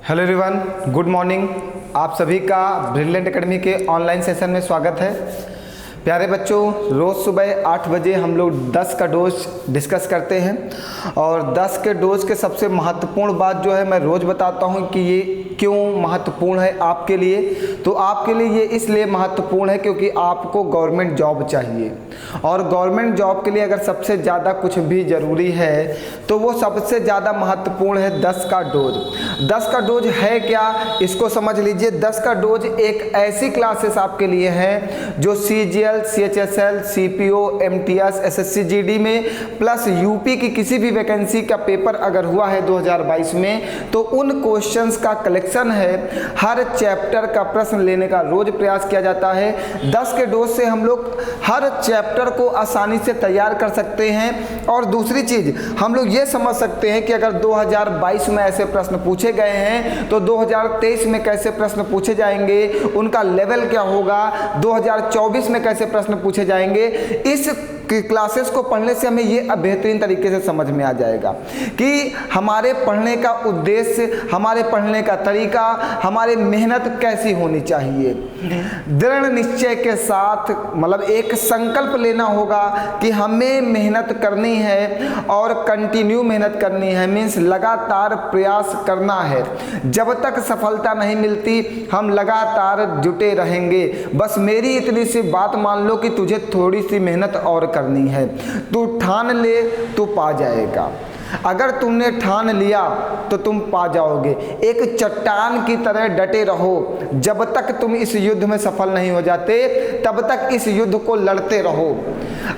Hello everyone, good morning. आप सभी का ब्रिलियंट एकेडमी के ऑनलाइन सेशन में स्वागत है। प्यारे बच्चों, रोज़ सुबह 8 बजे हम लोग 10 का डोज डिस्कस करते हैं और 10 के डोज के सबसे महत्वपूर्ण बात जो है मैं रोज़ बताता हूं कि ये क्यों महत्वपूर्ण है आपके लिए। तो आपके लिए ये इसलिए महत्वपूर्ण है क्योंकि आपको गवर्नमेंट जॉब चाहिए और गवर्नमेंट जॉब के लिए अगर सबसे ज़्यादा कुछ भी ज़रूरी है तो वो सबसे ज़्यादा महत्वपूर्ण है 10 का डोज। 10 का डोज है क्या, इसको समझ लीजिए। 10 का डोज एक ऐसी क्लासेस आपके लिए है जो CGL, CHSL, CPO, MTS, SSC GD में प्लस यूपी की किसी भी वैकेंसी का पेपर अगर हुआ है 2022 में तो उन क्वेश्चंस का कलेक्शन है। हर चैप्टर का प्रश्न लेने का रोज प्रयास किया जाता है। 10 के डोज से हम लोग हर चैप्टर को आसानी से तैयार कर सकते हैं। और दूसरी चीज हम लोग ये समझ सकते हैं कि अगर 2022 में ऐसे प्रश्न पूछे गए हैं तो 2023 में कैसे प्रश्न पूछे जाएंगे, उनका लेवल क्या होगा, 2024 में कैसे प्रश्न पूछे जाएंगे। इस क्लासेस को पढ़ने से हमें ये बेहतरीन तरीके से समझ में आ जाएगा कि हमारे पढ़ने का उद्देश्य, हमारे पढ़ने का तरीका, हमारे मेहनत कैसी होनी चाहिए। दृढ़ निश्चय के साथ मतलब एक संकल्प लेना होगा कि हमें मेहनत करनी है और कंटिन्यू मेहनत करनी है, मीन्स लगातार प्रयास करना है। जब तक सफलता नहीं मिलती हम लगातार जुटे रहेंगे। बस मेरी इतनी सी बात मान लो कि तुझे थोड़ी सी मेहनत और करनी है। तू ठान ले तो पा जाएगा। अगर तुमने ठान लिया तो तुम पा जाओगे। एक चट्टान की तरह डटे रहो। जब तक तुम इस युद्ध में सफल नहीं हो जाते तब तक इस युद्ध को लड़ते रहो।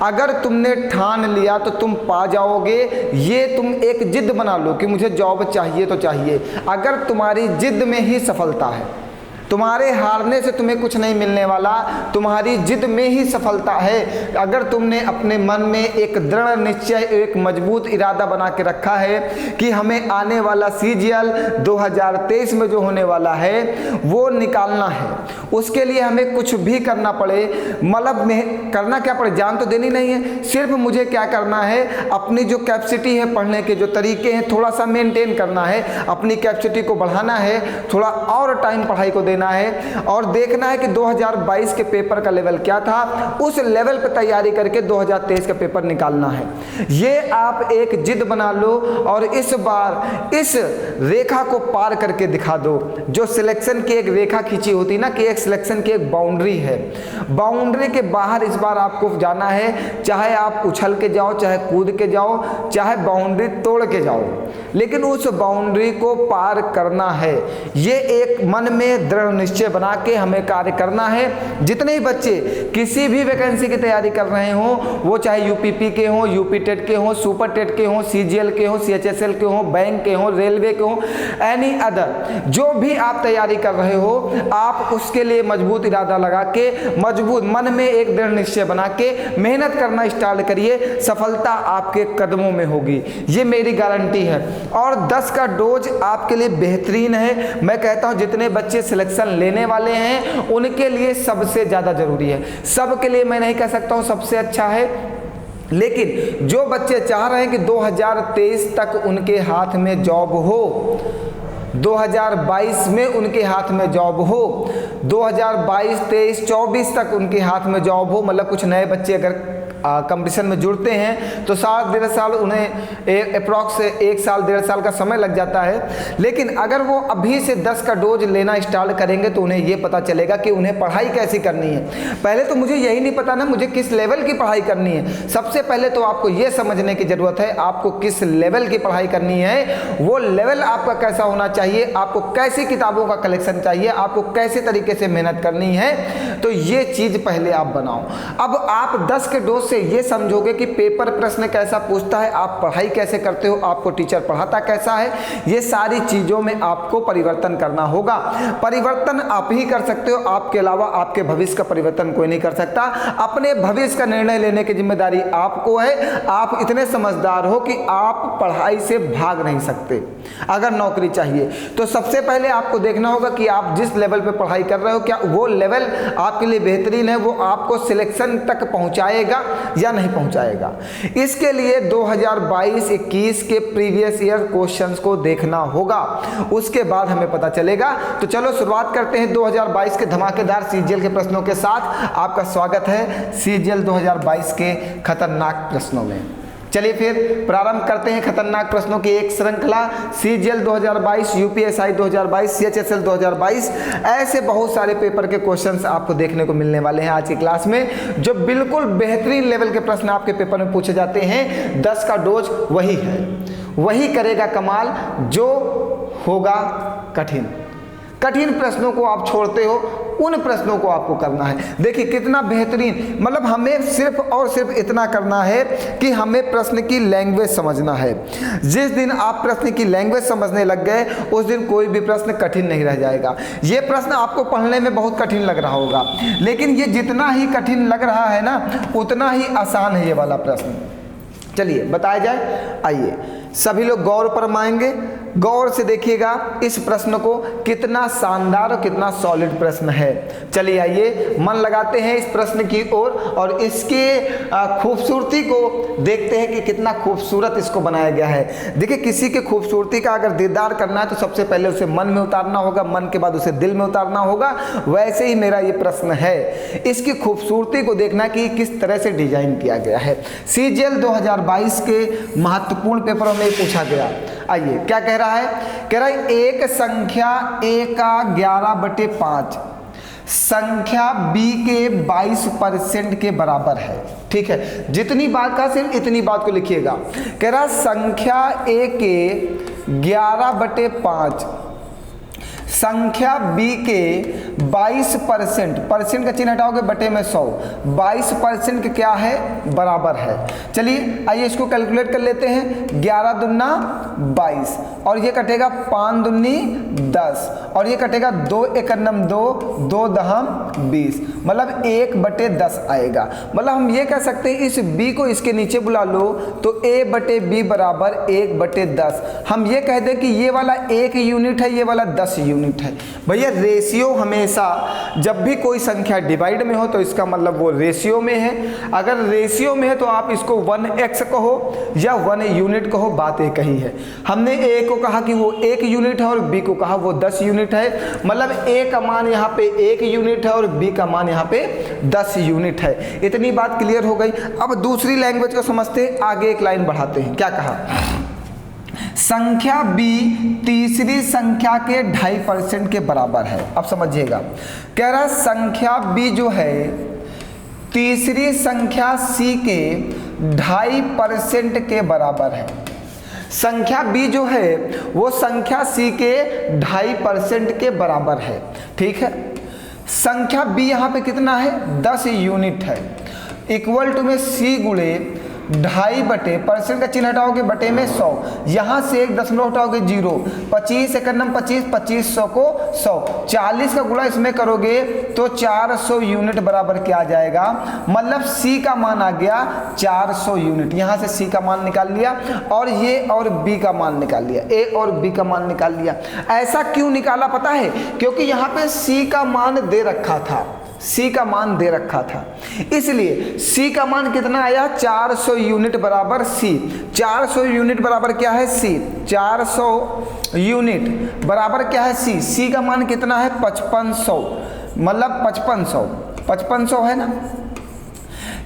अगर तुमने ठान लिया तो तुम पा जाओगे। ये तुम एक जिद बना लो कि मुझे जॉब चाहिए तो चाहिए। अगर तुम्हारी जिद में ही सफलता है, तुम्हारे हारने से तुम्हें कुछ नहीं मिलने वाला, तुम्हारी जिद में ही सफलता है। अगर तुमने अपने मन में एक दृढ़ निश्चय, एक मजबूत इरादा बना के रखा है कि हमें आने वाला CGL 2023 में जो होने वाला है वो निकालना है, उसके लिए हमें कुछ भी करना पड़े, मतलब में करना क्या पड़े, जान तो देनी नहीं है, सिर्फ मुझे क्या करना है, अपनी जो कैपेसिटी है, पढ़ने के जो तरीके हैं थोड़ा सा मेंटेन करना है, अपनी कैपेसिटी को बढ़ाना है, थोड़ा और टाइम पढ़ाई को देना है और देखना है कि 2022 के पेपर का लेवल क्या था, उस लेवल पर तैयारी करके 2023 का पेपर निकालना है। ये आप एक जिद बना लो और इस बार इस रेखा को पार करके दिखा दो। जो सिलेक्शन की एक रेखा खींची होती ना कि एक सिलेक्शन की एक बाउंड्री है, बाउंड्री के बाहर इस बार आपको जाना है। चाहे आप उछल के जाओ, चाहे कूद के जाओ, चाहे बाउंड्री तोड़ के जाओ, लेकिन उस बाउंड्री को पार करना है। ये एक मन में दृढ़ निश्चय बना के हमें कार्य करना है। जितने ही बच्चे किसी भी वैकेंसी की तैयारी कर रहे हो, वो चाहे UPP के हो, UP टेट के हो, सुपर टेट के हो, CGL के हो, CHSL के हो, बैंक के हो, रेलवे के हो, एनी अदर जो भी आप तैयारी कर रहे हो, आप उसके लिए मजबूत इरादा लगा के, मजबूत मन में एक दृढ़ निश्चय बना के मेहनत करना स्टार्ट करिए। सफलता आपके कदमों में होगी, ये मेरी गारंटी है। और 10 का डोज आपके लिए बेहतरीन है। मैं कहता हूं जितने बच्चे सिलेक्शन लेने वाले हैं उनके लिए सबसे ज्यादा जरूरी है। सबके लिए मैं नहीं कह सकता हूं सबसे अच्छा है, लेकिन जो बच्चे चाह रहे हैं कि 2023 तक उनके हाथ में जॉब हो, 2022 में उनके हाथ में जॉब हो, 2022, 23, 24 तक उनके हाथ में जॉब हो, मतलब कुछ नए बच्चे अगर कंपटीशन में जुड़ते हैं तो साल 1.5 साल उन्हें अप्रॉक्स 1 साल 1.5 साल का समय लग जाता है। लेकिन अगर वो अभी से 10 का डोज लेना स्टार्ट करेंगे तो उन्हें ये पता चलेगा कि उन्हें पढ़ाई कैसी करनी है। पहले तो मुझे यही नहीं पता ना मुझे किस लेवल की पढ़ाई करनी है। सबसे पहले तो आपको ये समझने की ज़रूरत है आपको किस लेवल की पढ़ाई करनी है, वो लेवल आपका कैसा होना चाहिए, आपको कैसी किताबों का कलेक्शन चाहिए, आपको कैसे तरीके से मेहनत करनी है। तो ये चीज़ पहले आप बनाओ। अब आप 10 के डोज से ये समझोगे कि पेपर प्रश्न कैसा पूछता है, आप पढ़ाई कैसे करते हो, आपको टीचर पढ़ाता कैसा है। ये सारी चीज़ों में आपको परिवर्तन करना होगा। परिवर्तन आप ही कर सकते हो, आपके अलावा आपके भविष्य का परिवर्तन कोई नहीं कर सकता। अपने भविष्य का निर्णय लेने की जिम्मेदारी आपको है। आप इतने समझदार हो कि आप पढ़ाई से भाग नहीं सकते। अगर नौकरी चाहिए तो सबसे पहले आपको देखना होगा कि आप जिस लेवल पे पढ़ाई कर रहे हो क्या वो लेवल आपके लिए बेहतरीन है, वो आपको सिलेक्शन तक पहुंचाएगा। या नहीं पहुंचाएगा। इसके लिए 2022-21 के प्रीवियस ईयर क्वेश्चंस को देखना होगा, उसके बाद हमें पता चलेगा। तो चलो शुरुआत करते हैं 2022 के धमाकेदार सीजीएल के प्रश्नों के साथ। आपका स्वागत है सीजीएल 2022 के खतरनाक प्रश्नों में। चलिए फिर प्रारंभ करते हैं खतरनाक प्रश्नों की एक श्रृंखला। सीजीएल 2022, यूपीएसआई 2022, सीएचएसएल 2022, ऐसे बहुत सारे पेपर के क्वेश्चंस आपको देखने को मिलने वाले हैं आज की क्लास में, जो बिल्कुल बेहतरीन लेवल के प्रश्न आपके पेपर में पूछे जाते हैं। 10 का डोज वही है, वही करेगा कमाल जो होगा कठिन। कठिन प्रश्नों को आप छोड़ते हो, उन प्रश्नों को आपको करना है। देखिए कितना बेहतरीन, मतलब हमें सिर्फ और सिर्फ इतना करना है कि हमें प्रश्न की लैंग्वेज समझना है। जिस दिन आप प्रश्न की लैंग्वेज समझने लग गए, उस दिन कोई भी प्रश्न कठिन नहीं रह जाएगा। ये प्रश्न आपको पढ़ने में बहुत कठिन लग रहा होगा, लेकिन ये जितना ही कठिन लग रहा है ना, उतना ही आसान है ये वाला प्रश्न। चलिए बताया जाए। आइए सभी लोग गौर फरमाएंगे, गौर से देखिएगा इस प्रश्न को, कितना शानदार और कितना सॉलिड प्रश्न है। चलिए आइए मन लगाते हैं इस प्रश्न की ओर और इसके खूबसूरती को देखते हैं कि कितना खूबसूरत इसको बनाया गया है। देखिए किसी की खूबसूरती का अगर दीदार करना है तो सबसे पहले उसे मन में उतारना होगा, मन के बाद उसे दिल में उतारना होगा। वैसे ही मेरा ये प्रश्न है, इसकी खूबसूरती को देखना कि किस तरह से डिजाइन किया गया है। सीजीएल 2022 के महत्वपूर्ण पेपरों में पूछा गया। आइए क्या कह रहा है, कह रहा है एक संख्या a का 11/5 संख्या b के 22% के बराबर है। ठीक है, जितनी बात का सिर्फ इतनी बात को लिखिएगा। कह रहा संख्या a के 11/5 संख्या b के 22%, परसेंट का चिन्ह हटाओगे बटे में 100, 22% के क्या है बराबर है। चलिए आइए इसको कैलकुलेट कर लेते हैं। 11 दूना 22 और ये कटेगा 5 दूनी 10 और ये कटेगा 2 एकन्नम 2, 2 दहम 20, मतलब 1/10 आएगा। मतलब हम ये कह सकते हैं इस b को इसके नीचे बुला लो तो a/b बराबर 1/10। हम ये कह दें कि ये वाला 1 यूनिट है, ये वाला 10 यूनिट है। भैया रेशियो हमेशा जब भी कोई संख्या डिवाइड में हो तो इसका मतलब वो रेशियो में है। अगर रेशियो में है तो आप इसको 1x कहो या 1 यूनिट कहो, बात एक ही है। हमने a को कहा कि वो 1 यूनिट है और b को कहा वो 10 यूनिट है, मतलब a का मान यहाँ पे 1 यूनिट है और b का मान यहाँ पे 10 यूनिट है। इतनी बात क्लियर हो गई। अब दूसरी लैंग्वेज को समझते हैं, आगे एक लाइन बढ़ाते हैं। क्या कहा, संख्या b तीसरी संख्या के 2.5% के बराबर है। अब समझिएगा, कह रहा संख्या b जो है तीसरी संख्या c के 2.5% के बराबर है। संख्या b जो है वो संख्या c के 2.5% के बराबर है। ठीक है, संख्या b यहाँ पे कितना है 10 यूनिट है, इक्वल टू में c गुणे 2.5 बटे परसेंट का चिन्ह हटाओगे बटे में 100, यहाँ से 1 दशमलव हटाओगे 0, 25 एकन्नम 25, 25 100 को 100, 40 का गुणा इसमें करोगे तो 400 यूनिट बराबर क्या आ जाएगा, मतलब c का मान आ गया 400 यूनिट। यहाँ से c का मान निकाल लिया और ये और b का मान निकाल लिया, a और b का मान निकाल लिया। ऐसा क्यों निकाला पता है, क्योंकि यहाँ पे c का मान दे रखा था, c का मान दे रखा था, इसलिए c का मान कितना आया 400 यूनिट बराबर c। 400 यूनिट बराबर क्या है c, 400 यूनिट बराबर क्या है c। c का मान कितना है 5500, मतलब 5500 है ना।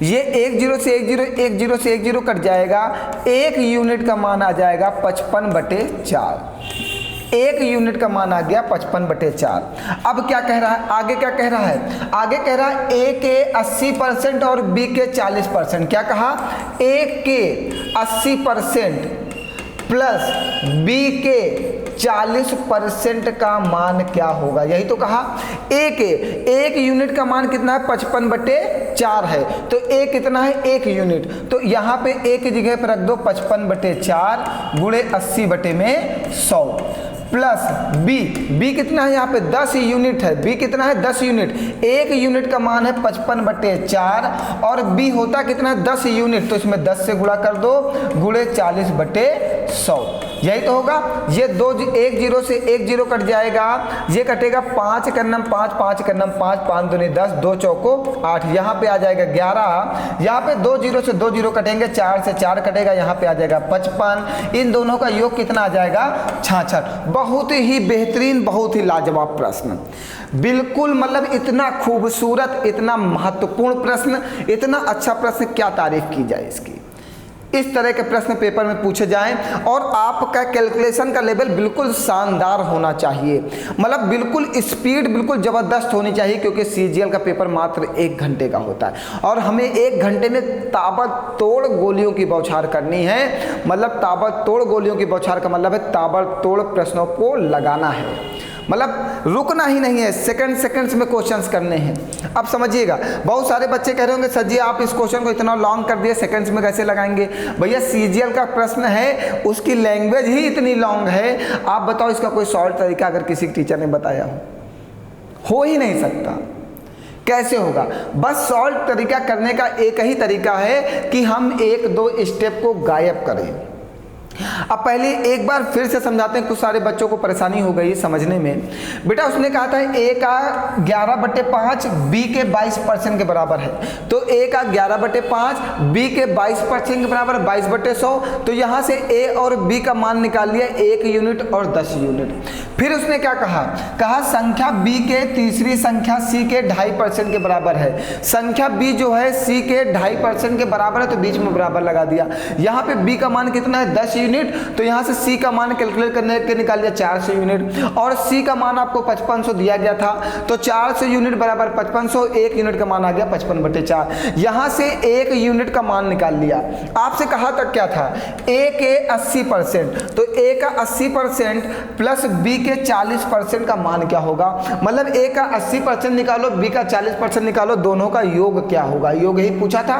ये 1 0 से 1 0, 1 0 से 1 0 कट जाएगा, 1 यूनिट का मान आ जाएगा 55/4। 1 यूनिट का मान आ गया 55/4। अब क्या कह रहा है, आगे क्या कह रहा है, आगे कह रहा है a के 80% और b के 40%। क्या कहा, a के 80% प्लस b के 40% का मान क्या होगा, यही तो कहा। a के 1 यूनिट का मान कितना है 55/4 है, तो a कितना है 1 यूनिट, तो यहाँ पे a की जगह पर रख दो 55/4 गुणे 80/100 प्लस b कितना है यहाँ पे 10 यूनिट है, b कितना है 10 यूनिट, 1 यूनिट का मान है 55/4 और b होता कितना है 10 यूनिट, तो इसमें 10 से गुणा कर दो गुणे 40/100। यही तो होगा। ये दो एक जीरो से एक जीरो कट जाएगा, ये कटेगा 5 करनम 5, 5 करनम 5, 5 दूनी 10, 2 चौको 8, यहाँ पे आ जाएगा 11, यहाँ पे 2 जीरो से 2 जीरो कटेंगे, 4 से 4 कटेगा, यहाँ पे आ जाएगा 55। इन दोनों का योग कितना आ जाएगा? 66। बहुत ही बेहतरीन, बहुत ही लाजवाब प्रश्न, बिल्कुल मतलब इतना खूबसूरत, इतना महत्वपूर्ण प्रश्न, इतना अच्छा प्रश्न, क्या तारीफ की जाए इसकी। इस तरह के प्रश्न पेपर में पूछे जाएं और आपका कैलकुलेशन का लेवल बिल्कुल शानदार होना चाहिए, मतलब बिल्कुल स्पीड बिल्कुल ज़बरदस्त होनी चाहिए, क्योंकि सीजीएल का पेपर मात्र 1 घंटे का होता है और हमें 1 घंटे में ताबड़तोड़ गोलियों की बौछार करनी है। मतलब ताबड़तोड़ गोलियों की बौछार का मतलब है ताबड़तोड़ प्रश्नों को लगाना है, मतलब रुकना ही नहीं है, सेकंड्स में क्वेश्चंस करने हैं। अब समझिएगा, बहुत सारे बच्चे कह रहे होंगे सर जी आप इस क्वेश्चन को इतना लॉन्ग कर दिए, सेकंड्स में कैसे लगाएंगे? भैया सीजीएल का प्रश्न है, उसकी लैंग्वेज ही इतनी लॉन्ग है, आप बताओ इसका कोई शॉर्ट तरीका अगर किसी टीचर ने बताया हो ही नहीं सकता। कैसे होगा? बस शॉर्ट तरीका करने का एक ही तरीका है कि हम 1-2 स्टेप को गायब करें। अब पहले एक बार फिर से समझाते हैं, कुछ सारे बच्चों को परेशानी हो गई समझने में। बेटा उसने कहा था a का 11/5 b के 22% के बराबर है, तो a का 11/5 b के 22% के बराबर 22/100, तो यहाँ से a और b का मान निकाल लिया 1 यूनिट और 10 यूनिट। फिर उसने क्या कहा संख्या b के तीसरी संख्या c के 2.5% के बराबर है। संख्या b जो है c के 2.5% के बराबर है, तो बीच में बराबर लगा दिया। यहाँ पे b का मान कितना है? 10 यूनिट, तो यहाँ से C का मान कैलकुलेट करने के निकाल लिया 400 यूनिट, और C का मान आपको 5500 दिया गया था, तो 400 यूनिट बराबर 5500, 1 यूनिट का मान आ गया 55/4। यहाँ से 1 यूनिट का मान निकाल लिया। आपसे कहा तक क्या था? A के 80%, तो A का 80% प्लस B के 40% का मान क्या होगा? मतलब A का 80% निकालो, B का 40% निकालो, दोनों का योग क्या होगा? योग ही पूछा था।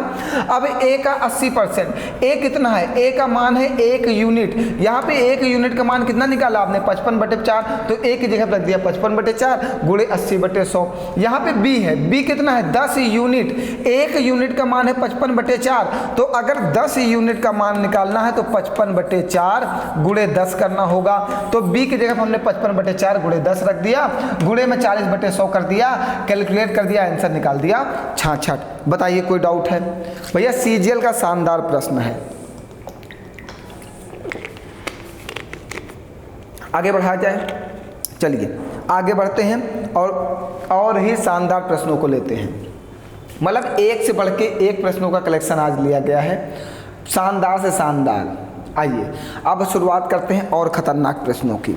अब A का 80%, A कितना है? A का मान है 1 यूनिट, यहाँ पे 1 यूनिट का मान कितना निकाला आपने? 55/4, तो A की जगह रख दिया 55/4 गुणे 80/100। यहाँ पे B है, B कितना है? 10 यूनिट, 1 यूनिट का मान है 55/4, तो अगर 10 यूनिट का मान निकालना है तो 55/4 गुणे 10 करना होगा। तो B की जगह हमने 55/4 गुणे 10 रख दिया, गुणे में 40/100 कर दिया, कैलकुलेट कर दिया, आंसर निकाल दिया 66। बताइए कोई डाउट है? भैया सीजीएल का शानदार प्रश्न है। आगे बढ़ाया जाए, चलिए आगे बढ़ते हैं और ही शानदार प्रश्नों को लेते हैं। मतलब एक से बढ़ के एक प्रश्नों का कलेक्शन आज लिया गया है, शानदार से शानदार। आइए अब शुरुआत करते हैं और ख़तरनाक प्रश्नों की।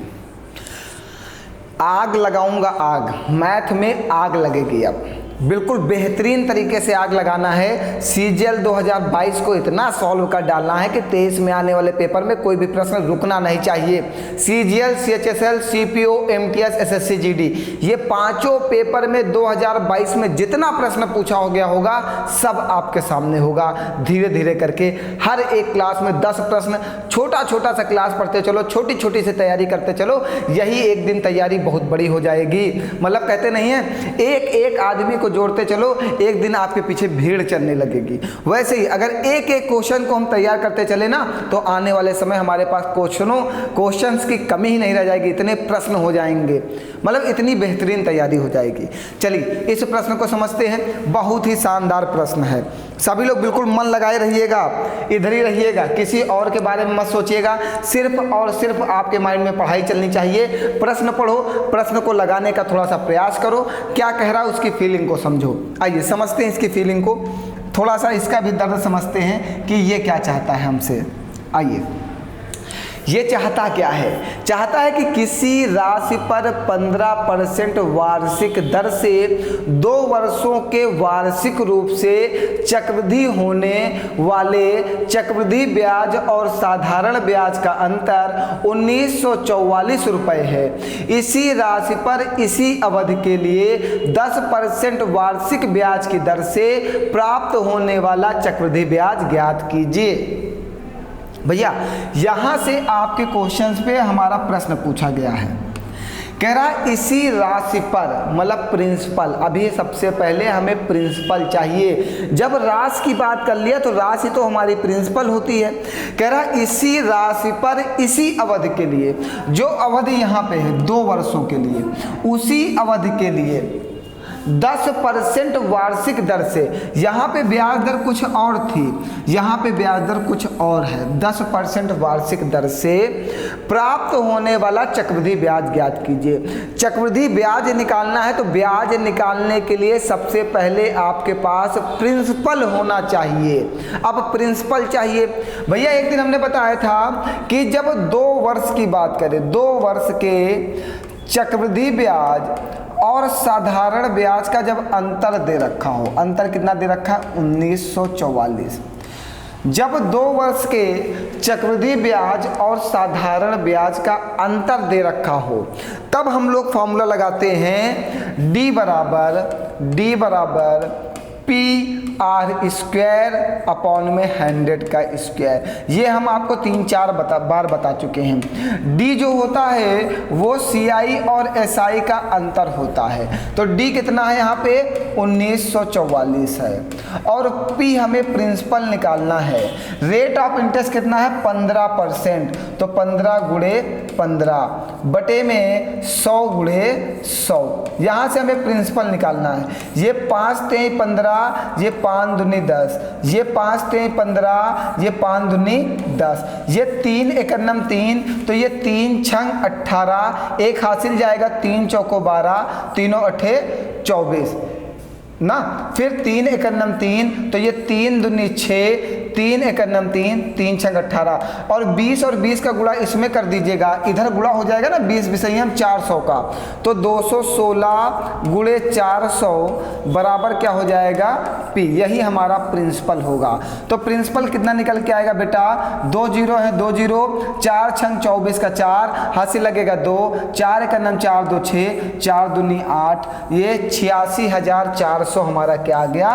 आग लगाऊंगा आग, मैथ में आग लगेगी। अब बिल्कुल बेहतरीन तरीके से आग लगाना है। सीजीएल 2022 को इतना सॉल्व कर डालना है कि 23 में आने वाले पेपर में कोई भी प्रश्न रुकना नहीं चाहिए। CGL, CHSL, CPO, MTS, SSC, GD, ये पांचों पेपर में 2022 में जितना प्रश्न पूछा हो गया होगा सब आपके सामने होगा। धीरे धीरे करके हर एक क्लास में 10 प्रश्न, छोटा छोटा सा क्लास पढ़ते चलो, छोटी छोटी से तैयारी करते चलो, यही एक दिन तैयारी बहुत बड़ी हो जाएगी। मतलब कहते नहीं है, एक एक आदमी को जोड़ते चलो, एक दिन आपके पीछे भीड़ चलने लगेगी। वैसे ही अगर एक एक क्वेश्चन को हम तैयार करते चले ना, तो आने वाले समय हमारे पास क्वेश्चंस की कमी ही नहीं रह जाएगी, इतने प्रश्न हो जाएंगे, मतलब इतनी बेहतरीन तैयारी हो जाएगी। चलिए इस प्रश्न को समझते हैं। बहुत ही शानदार प्रश्न है, सभी लोग बिल्कुल मन लगाए रहिएगा, इधर ही रहिएगा, किसी और के बारे में मत सोचिएगा, सिर्फ और सिर्फ आपके माइंड में पढ़ाई चलनी चाहिए। प्रश्न पढ़ो, प्रश्न को लगाने का थोड़ा सा प्रयास करो, क्या कह रहा है उसकी फीलिंग को समझो। आइए समझते हैं इसकी फीलिंग को, थोड़ा सा इसका भी दर्द समझते हैं कि ये क्या चाहता है हमसे। आइए, ये चाहता क्या है? चाहता है कि किसी राशि पर 15% वार्षिक दर से 2 वर्षों के वार्षिक रूप से चक्रवृद्धि होने वाले चक्रवृद्धि ब्याज और साधारण ब्याज का अंतर 1944 रुपये है। इसी राशि पर इसी अवधि के लिए 10% वार्षिक ब्याज की दर से प्राप्त होने वाला चक्रवृद्धि ब्याज ज्ञात कीजिए। भैया यहाँ से आपके क्वेश्चंस पे हमारा प्रश्न पूछा गया है, कह रहा इसी राशि पर, मतलब प्रिंसिपल, अभी सबसे पहले हमें प्रिंसिपल चाहिए। जब राशि की बात कर लिया तो राशि तो हमारी प्रिंसिपल होती है। कह रहा इसी राशि पर इसी अवधि के लिए, जो अवधि यहाँ पे है 2 वर्षों के लिए, उसी अवधि के लिए 10% वार्षिक दर से, यहाँ पे ब्याज दर कुछ और थी, यहाँ पे ब्याज दर कुछ और है, 10% वार्षिक दर से प्राप्त होने वाला चक्रवृद्धि ब्याज ज्ञात कीजिए। चक्रवृद्धि ब्याज निकालना है तो ब्याज निकालने के लिए सबसे पहले आपके पास प्रिंसिपल होना चाहिए। अब प्रिंसिपल चाहिए भैया, एक दिन हमने बताया था कि जब 2 वर्ष की बात करें, 2 वर्ष के चक्रवृद्धि ब्याज और साधारण ब्याज का जब अंतर दे रखा हो, अंतर कितना दे रखा है 1944, जब 2 वर्ष के चक्रवृद्धि ब्याज और साधारण ब्याज का अंतर दे रखा हो, तब हम लोग फॉर्मूला लगाते हैं D बराबर PR स्क्वायर अपॉन में 100 का स्क्वायर। ये हम आपको 3-4 बार बता चुके हैं। D जो होता है वो CI और SI का अंतर होता है, तो D कितना है यहाँ पे 1944 है, और P हमें प्रिंसिपल निकालना है। रेट ऑफ इंटरेस्ट कितना है 15%, तो 15 गुणे 15 बटे में 100 गुणे 100, यहाँ से हमें प्रिंसिपल निकालना है। ये 5 तेई 15, ये 5 दूनी 10, ये 5 तेई 15, ये 5 दूनी 10, ये 3 एकन्नम 3, तो ये 3 छंग 18, एक हासिल जाएगा, 3 चौको 12, तीनों अठे 24 ना, फिर 3 एकन्नम 3, तो ये 3 दूनी 6, 3 एकन्नम 3, 3 छंग 18, और 20 और 20 का गुणा इसमें कर दीजिएगा, इधर गुणा हो जाएगा ना 20 विषयम 400 का, तो 216 गुणे 400 बराबर क्या हो जाएगा P। यही हमारा प्रिंसिपल होगा। तो प्रिंसिपल कितना निकल के आएगा बेटा, 2 जीरो है, 2 जीरो, 4 छंग 24 का 4, हासिल लगेगा 2, 4 एकन्नम 4 2 6, 4 दूनी 8, ये 86,400 हमारा क्या आ गया,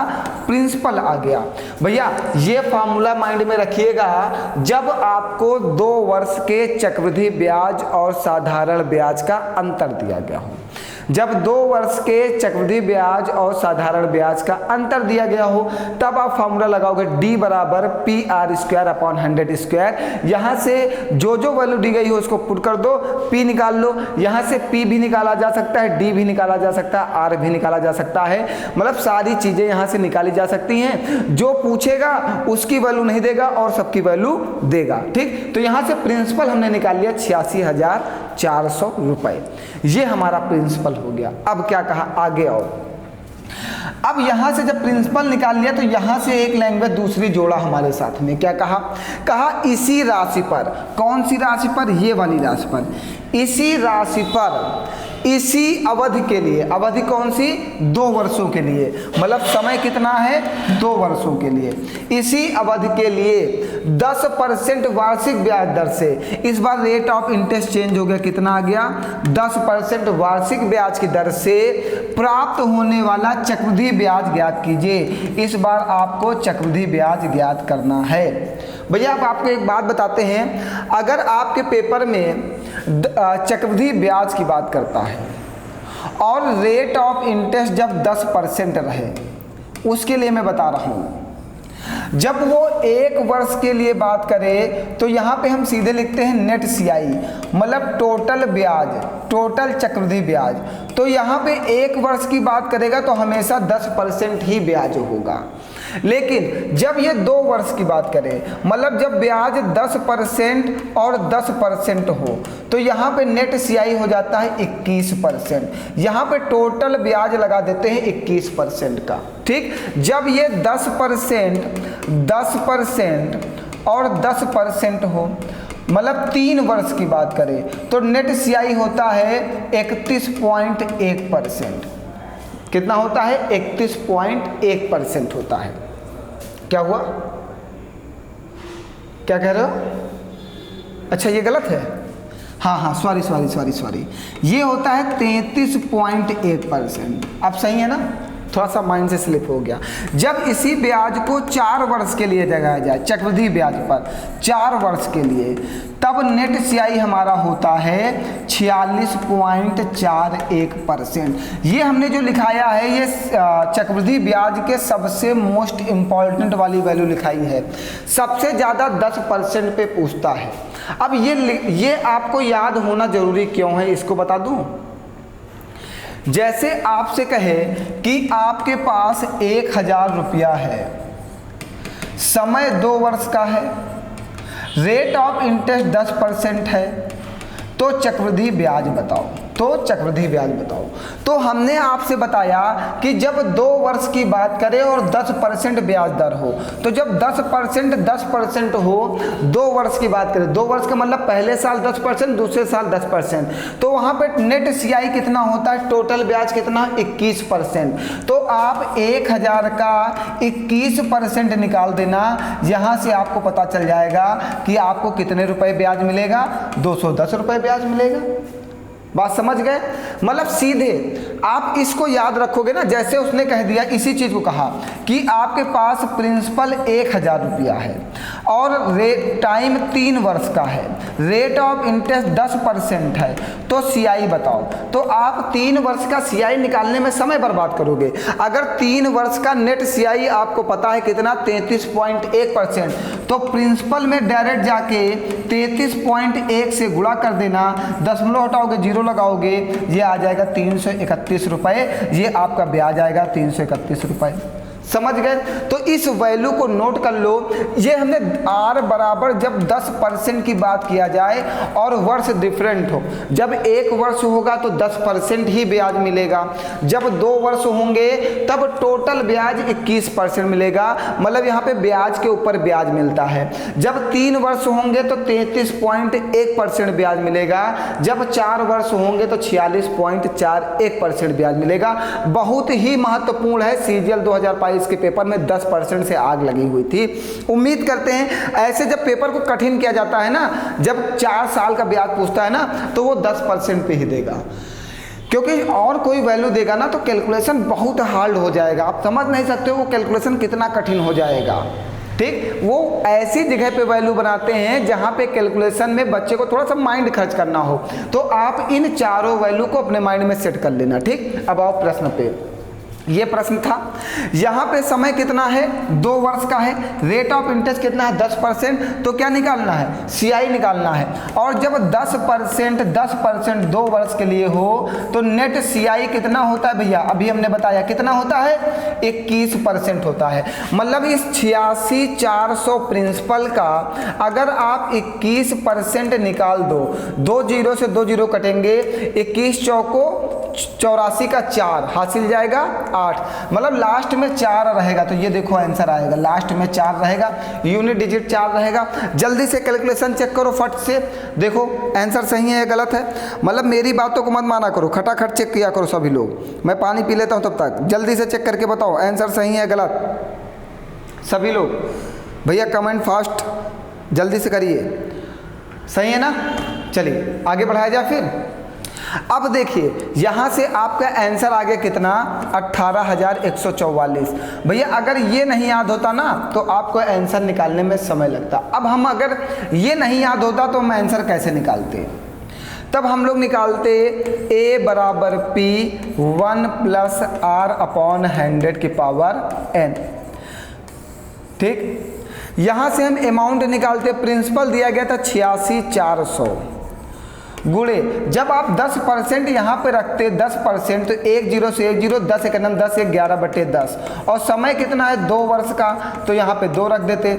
प्रिंसिपल आ गया। भैया ये फार्मूला माइंड में रखिएगा, जब आपको 2 वर्ष के चक्रवृद्धि ब्याज और साधारण ब्याज का अंतर दिया गया हो, जब 2 वर्ष के चक्रवृद्धि ब्याज और साधारण ब्याज का अंतर दिया गया हो, तब आप फार्मूला लगाओगे D बराबर PR स्क्वायर अपॉन 100 स्क्वायर। यहाँ से जो जो वैल्यू दी गई हो उसको पुट कर दो, P निकाल लो, यहाँ से P भी निकाला जा सकता है, D भी निकाला जा सकता है, R भी निकाला जा सकता है, मतलब सारी चीज़ें यहाँ से निकाली जा सकती हैं। जो पूछेगा उसकी वैल्यू नहीं देगा और सबकी वैल्यू देगा, ठीक। तो यहाँ से प्रिंसिपल हमने निकाल लिया 86,400 रुपये, ये हमारा प्रिंसिपल हो गया। अब क्या कहा आगे, और अब यहां से जब प्रिंसिपल निकाल लिया तो यहां से एक लैंग्वेज दूसरी जोड़ा हमारे साथ में, क्या कहा, कहा इसी राशि पर, कौन सी राशि पर, ये वाली राशि पर, इसी राशि पर इसी अवधि के लिए, अवधि कौन सी 2 वर्षों के लिए, मतलब समय कितना है 2 वर्षों के लिए, इसी अवधि के लिए 10% वार्षिक ब्याज दर से, इस बार रेट ऑफ इंटरेस्ट चेंज हो गया, कितना आ गया 10% वार्षिक ब्याज की दर से प्राप्त होने वाला चक्रवृद्धि ब्याज ज्ञात कीजिए। इस बार आपको चक्रवृद्धि ब्याज ज्ञात करना है। भैया अब आपको एक बात बताते हैं, अगर आपके पेपर में चक्रवृद्धि ब्याज की बात करता है और रेट ऑफ इंटरेस्ट जब 10% रहे, उसके लिए मैं बता रहा हूँ, जब वो 1 वर्ष के लिए बात करें तो यहाँ पे हम सीधे लिखते हैं नेट CI, मतलब टोटल ब्याज, टोटल चक्रवृद्धि ब्याज। तो यहाँ पे 1 वर्ष की बात करेगा तो हमेशा 10% ही ब्याज होगा। लेकिन जब ये 2 वर्ष की बात करें, मतलब जब ब्याज 10% और 10% हो, तो यहाँ पे नेट CI हो जाता है 21%। यहाँ पे टोटल ब्याज लगा देते हैं 21% का, ठीक। जब ये 10% और 10% हो, मतलब 3 वर्ष की बात करें तो नेट CI होता है 31.1%। कितना होता है 31.1% होता है। क्या हुआ, क्या कह रहे हो, अच्छा ये गलत है, हाँ सॉरी, ये होता है 33.1%। अब सही है ना, थोड़ा सा माइंड से स्लिप हो गया। जब इसी ब्याज को 4 वर्ष के लिए जगाया जाए चक्रवृद्धि ब्याज पर 4 वर्ष के लिए, तब नेट CI हमारा होता है 46.41%। ये हमने जो लिखाया है ये चक्रवृद्धि ब्याज के सबसे मोस्ट इम्पॉर्टेंट वाली वैल्यू लिखाई है, सबसे ज़्यादा 10% पे पूछता है। अब ये आपको याद होना जरूरी क्यों है इसको बता दूं। जैसे आपसे कहे कि आपके पास 1000 रुपया है, समय 2 वर्ष का है, रेट ऑफ इंटरेस्ट 10% है, तो चक्रवृद्धि ब्याज बताओ। तो हमने आपसे बताया कि जब 2 वर्ष की बात करें और 10% ब्याज दर हो, तो जब 10% हो, 2 वर्ष की बात करें, 2 वर्ष का मतलब पहले साल 10%, दूसरे साल 10%, तो वहाँ पे नेट CI कितना होता है, टोटल ब्याज कितना 21%। तो आप 1000 का 21% निकाल देना, यहाँ से आपको पता चल जाएगा कि आपको कितने रुपए ब्याज मिलेगा, 210 रुपए ब्याज मिलेगा। बात समझ गए? मतलब सीधे आप इसको याद रखोगे ना, जैसे उसने कह दिया, इसी चीज को कहा कि आपके पास प्रिंसिपल 1000 रुपया है और टाइम 3 वर्ष का है, रेट ऑफ इंटरेस्ट 10% है, तो CI बताओ। तो आप 3 वर्ष का CI निकालने में समय बर्बाद करोगे। अगर 3 वर्ष का नेट CI आपको पता है कितना 33.1%, तो प्रिंसिपल में डायरेक्ट जाके 33.1 से गुणा कर देना, दशमलव हटाओगे, 0 लगाओगे, ये आ जाएगा 331 रुपए, ये आपका ब्याज आएगा 331 रुपए। समझ गए? तो इस वैल्यू को नोट कर लो। ये हमने R बराबर जब 10% की बात किया जाए और वर्ष डिफरेंट हो, जब 1 वर्ष होगा तो 10% ही ब्याज मिलेगा, जब 2 वर्ष होंगे तब टोटल ब्याज 21% मिलेगा, मतलब यहाँ पे ब्याज के ऊपर ब्याज मिलता है। जब 3 वर्ष होंगे तो 33.1% ब्याज मिलेगा, जब 4 वर्ष होंगे तो 46.41% ब्याज मिलेगा। बहुत ही महत्वपूर्ण है, CGL 2022 के पेपर में 10% से आग लगी हुई थी। उम्मीद करते हैं ऐसे जब पेपर को कठिन किया जाता है ना, जब 4 साल का ब्याज पूछता है ना, तो वो 10% पे ही देगा, क्योंकि और कोई वैल्यू देगा ना तो कैलकुलेशन बहुत हार्ड हो जाएगा। आप समझ नहीं सकते हो वो कैलकुलेशन कितना कठिन हो जाएगा। ठीक, वो ऐसी जगह पे वैल्यू बनाते हैं जहां पे कैलकुलेशन में बच्चे को थोड़ा सा माइंड खर्च करना हो, तो आप इन चारों वैल्यू को अपने माइंड में सेट कर लेना। ठीक, अब आओ प्रश्न पे। ये प्रश्न था, यहाँ पे समय कितना है, 2 वर्ष का है, रेट ऑफ इंटरेस्ट कितना है 10%, तो क्या निकालना है, CI निकालना है। और जब 10% 2 वर्ष के लिए हो तो नेट CI कितना होता है भैया, अभी हमने बताया कितना होता है, 21% होता है। मतलब इस 86,400 प्रिंसिपल का अगर आप 21% निकाल दो, 2 0 से 2 0 कटेंगे, 21 चौको 84 का 4 हासिल जाएगा 8, मतलब लास्ट में 4 रहेगा। तो ये देखो आंसर आएगा, लास्ट में 4 रहेगा, यूनिट डिजिट 4 रहेगा। जल्दी से कैलकुलेशन चेक करो फट से, देखो आंसर सही है या गलत है। मतलब मेरी बातों को मत माना करो, खटाखट चेक किया करो सभी लोग। मैं पानी पी लेता हूँ तब तक, जल्दी से चेक करके बताओ आंसर सही है या गलत सभी लोग। भैया कमेंट फास्ट जल्दी से करिए, सही है ना। चलिए आगे बढ़ाया जाए फिर। अब देखिए यहाँ से आपका आंसर आ गया कितना, 18,144। भैया अगर ये नहीं याद होता ना तो आपको आंसर निकालने में समय लगता। अब हम अगर ये नहीं याद होता तो हम आंसर कैसे निकालते, तब हम लोग निकालते A बराबर P 1 + R/100 की पावर n। ठीक, यहाँ से हम अमाउंट निकालते, प्रिंसिपल दिया गया था 86,400 गुणे, जब आप 10% यहाँ पे रखते 10%, तो 1 0 से 1 0, 10 1 10, 11/10, और समय कितना है 2 वर्ष का, तो यहाँ पे 2 रख देते।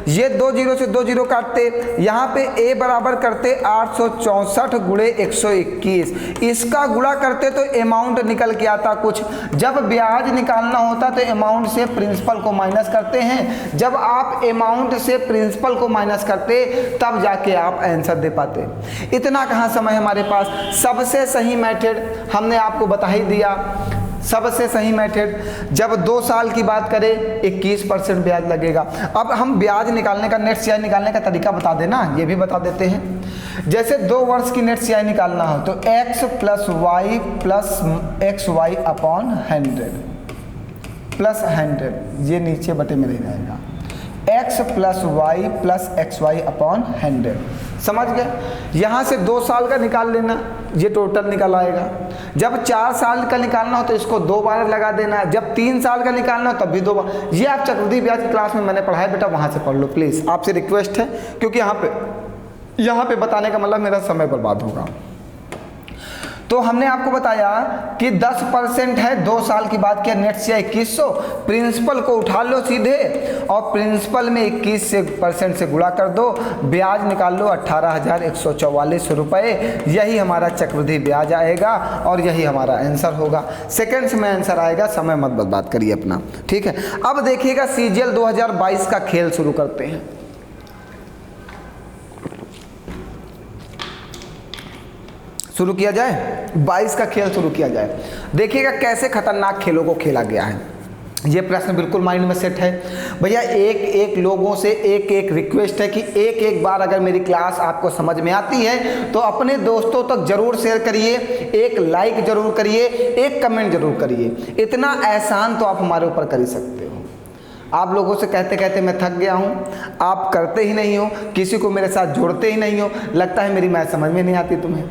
ये 2 0 से 2 0 काटते, यहाँ पे A बराबर करते 864 गुणे 121, इसका गुणा करते तो अमाउंट निकल के आता कुछ। जब ब्याज निकालना होता तो अमाउंट से प्रिंसिपल को माइनस करते हैं, जब आप अमाउंट से प्रिंसिपल को माइनस करते तब जाके आप आंसर दे पाते। इतना कहाँ समय हमारे पास। सबसे सही मेथड हमने आपको बता ही दिया, सबसे सही मेथड जब 2 साल की बात करें 21% ब्याज लगेगा। अब हम ब्याज निकालने का, नेट CI निकालने का तरीका बता देना, ये भी बता देते हैं। जैसे 2 वर्ष की नेट CI निकालना हो तो x + y + xy/100, प्लस 100, ये नीचे बटे में नहीं जाएगा, x plus Y plus X Y upon 100। समझ गए। यहाँ से 2 साल का निकाल लेना, ये टोटल निकल आएगा। जब 4 साल का निकालना हो तो इसको 2 बार लगा देना, जब 3 साल का निकालना हो तब भी 2 बार। ये आप चक्रवृद्धि ब्याज की क्लास में मैंने पढ़ाया बेटा, वहाँ से पढ़ लो प्लीज़, आपसे रिक्वेस्ट है, क्योंकि यहाँ पे बताने का मतलब मेरा समय बर्बाद होगा। तो हमने आपको बताया कि 10% है, 2 साल की बात किया, नेट से 2100, प्रिंसिपल को उठा लो सीधे और प्रिंसिपल में 21% से गुणा कर दो, ब्याज निकाल लो 18,144 रुपये। यही हमारा चक्रवृद्धि ब्याज आएगा और यही हमारा आंसर होगा। सेकंड्स में आंसर आएगा, समय मत बर्बाद करिए अपना, ठीक है। अब देखिएगा सीजीएल 2022 का खेल शुरू करते हैं। शुरू किया जाए, 22 का खेल शुरू किया जाए। देखिएगा कैसे खतरनाक खेलों को खेला गया है। ये प्रश्न बिल्कुल माइंड में सेट है भैया। एक लोगों से एक रिक्वेस्ट है कि एक बार अगर मेरी क्लास आपको समझ में आती है तो अपने दोस्तों तक जरूर शेयर करिए, एक लाइक जरूर करिए, एक कमेंट जरूर करिए। इतना एहसान तो आप हमारे ऊपर कर ही सकते हो। आप लोगों से कहते कहते मैं थक गया हूँ, आप करते ही नहीं हो, किसी को मेरे साथ जोड़ते ही नहीं हो, लगता है मेरी मैथ समझ में नहीं आती तुम्हें।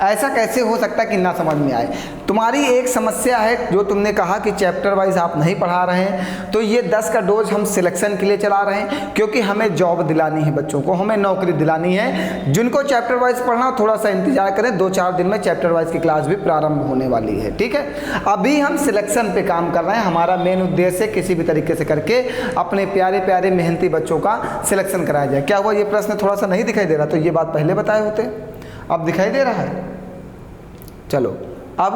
ऐसा कैसे हो सकता है कि ना समझ में आए। तुम्हारी एक समस्या है जो तुमने कहा कि चैप्टर वाइज आप नहीं पढ़ा रहे हैं, तो ये 10 का डोज हम सिलेक्शन के लिए चला रहे हैं, क्योंकि हमें जॉब दिलानी है बच्चों को, हमें नौकरी दिलानी है। जिनको चैप्टर वाइज पढ़ना थोड़ा सा इंतजार करें, 2-4 दिन में चैप्टर वाइज की क्लास भी प्रारंभ होने वाली है, ठीक है। अभी हम सिलेक्शन पे काम कर रहे हैं। हमारा मेन उद्देश्य है किसी भी तरीके से करके अपने प्यारे प्यारे मेहनती बच्चों का सिलेक्शन कराया जाए। क्या हुआ, ये प्रश्न थोड़ा सा नहीं दिखाई दे रहा? तो ये बात पहले बताए होते, अब दिखाई दे रहा है। चलो अब,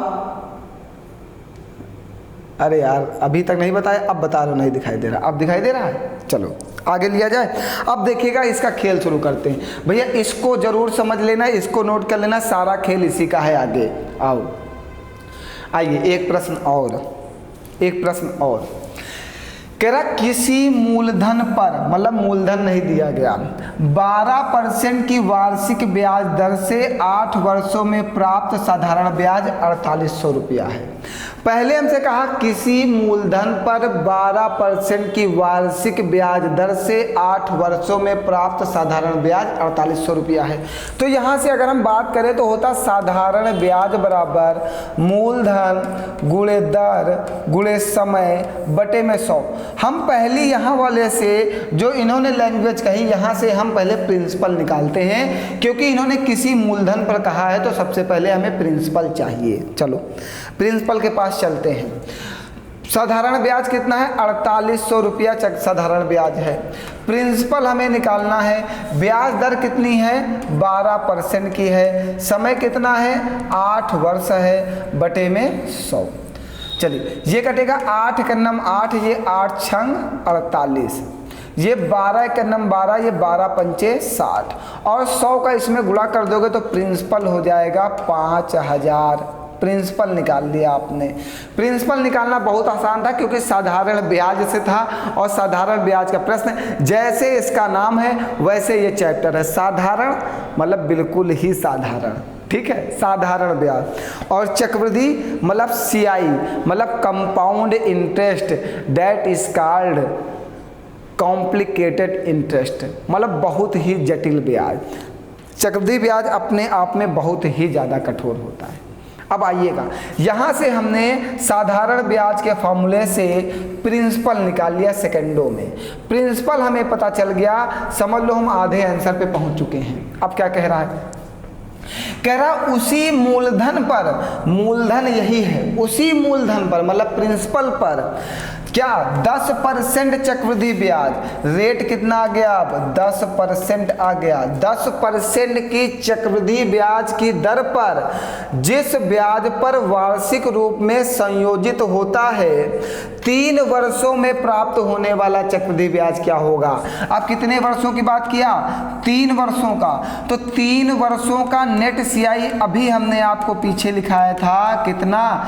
अरे यार अभी तक नहीं बताया, अब बता रहे हो नहीं दिखाई दे रहा, अब दिखाई दे रहा है। चलो आगे लिया जाए। अब देखिएगा इसका खेल शुरू करते हैं भैया। इसको जरूर समझ लेना, इसको नोट कर लेना, सारा खेल इसी का है। आगे आओ, आइए एक प्रश्न और कह रहा किसी मूलधन पर, मतलब मूलधन नहीं दिया गया, 12% की वार्षिक ब्याज दर से 8 वर्षों में प्राप्त साधारण ब्याज 4800 रुपया है। पहले हमसे कहा किसी मूलधन पर 12% की वार्षिक ब्याज दर से 8 वर्षों में प्राप्त साधारण ब्याज 4800 रुपया है। तो यहाँ से अगर हम बात करें तो होता साधारण ब्याज बराबर मूलधन गुणे दर गुणे समय बटे में 100। हम पहली यहाँ वाले से जो इन्होंने लैंग्वेज कही, यहाँ से हम पहले प्रिंसिपल निकालते हैं, क्योंकि इन्होंने किसी मूलधन पर कहा है तो सबसे पहले हमें प्रिंसिपल चाहिए। चलो प्रिंसिपल के पास चलते हैं। साधारण ब्याज कितना है? 4800 रुपया साधारण ब्याज है। प्रिंसिपल हमें निकालना है। ब्याज दर कितनी है? 12% की है। समय कितना है? 8 वर्ष है बटे में 100। चलिए ये कटेगा 8 का नम 8, ये 8 छंग 48, ये 12 का नम 12, ये 12 पंचे 60 और 100 का इसमें गुणा कर दोगे तो प्रिंसिपल हो जाएगा 5000। प्रिंसिपल निकाल लिया आपने। प्रिंसिपल निकालना बहुत आसान था क्योंकि साधारण ब्याज से था और साधारण ब्याज का प्रश्न, जैसे इसका नाम है वैसे ये चैप्टर है। साधारण मतलब बिल्कुल ही साधारण, ठीक है, साधारण ब्याज। और चक्रवृद्धि मतलब CI मतलब compound interest, that is called complicated interest, मतलब बहुत ही जटिल ब्याज। चक्रवृद्धि ब्याज अपने आप में बहुत ही ज़्यादा कठोर होता है। अब आइएगा, यहाँ से हमने साधारण ब्याज के फॉर्मूले से प्रिंसिपल निकाल लिया सेकंडों में। प्रिंसिपल हमें पता चल गया, समझ लो हम आधे आंसर पे पहुँच चुके हैं। अब क्या कह रहा है? कह रहा उसी मूलधन पर, मूलधन यही है, उसी मूलधन पर मतलब प्रिंसिपल पर क्या 10% चक्रवृद्धि ब्याज, रेट कितना आ गया? अब 10% आ गया। 10% की चक्रवृद्धि ब्याज की दर पर जिस ब्याज पर वार्षिक रूप में संयोजित होता है 3 वर्षों में प्राप्त होने वाला चक्रवृद्धि ब्याज क्या होगा? अब कितने वर्षों की बात किया? 3 वर्षों का। तो 3 वर्षों का नेट CI अभी हमने आपको पीछे लिखाया था कितना?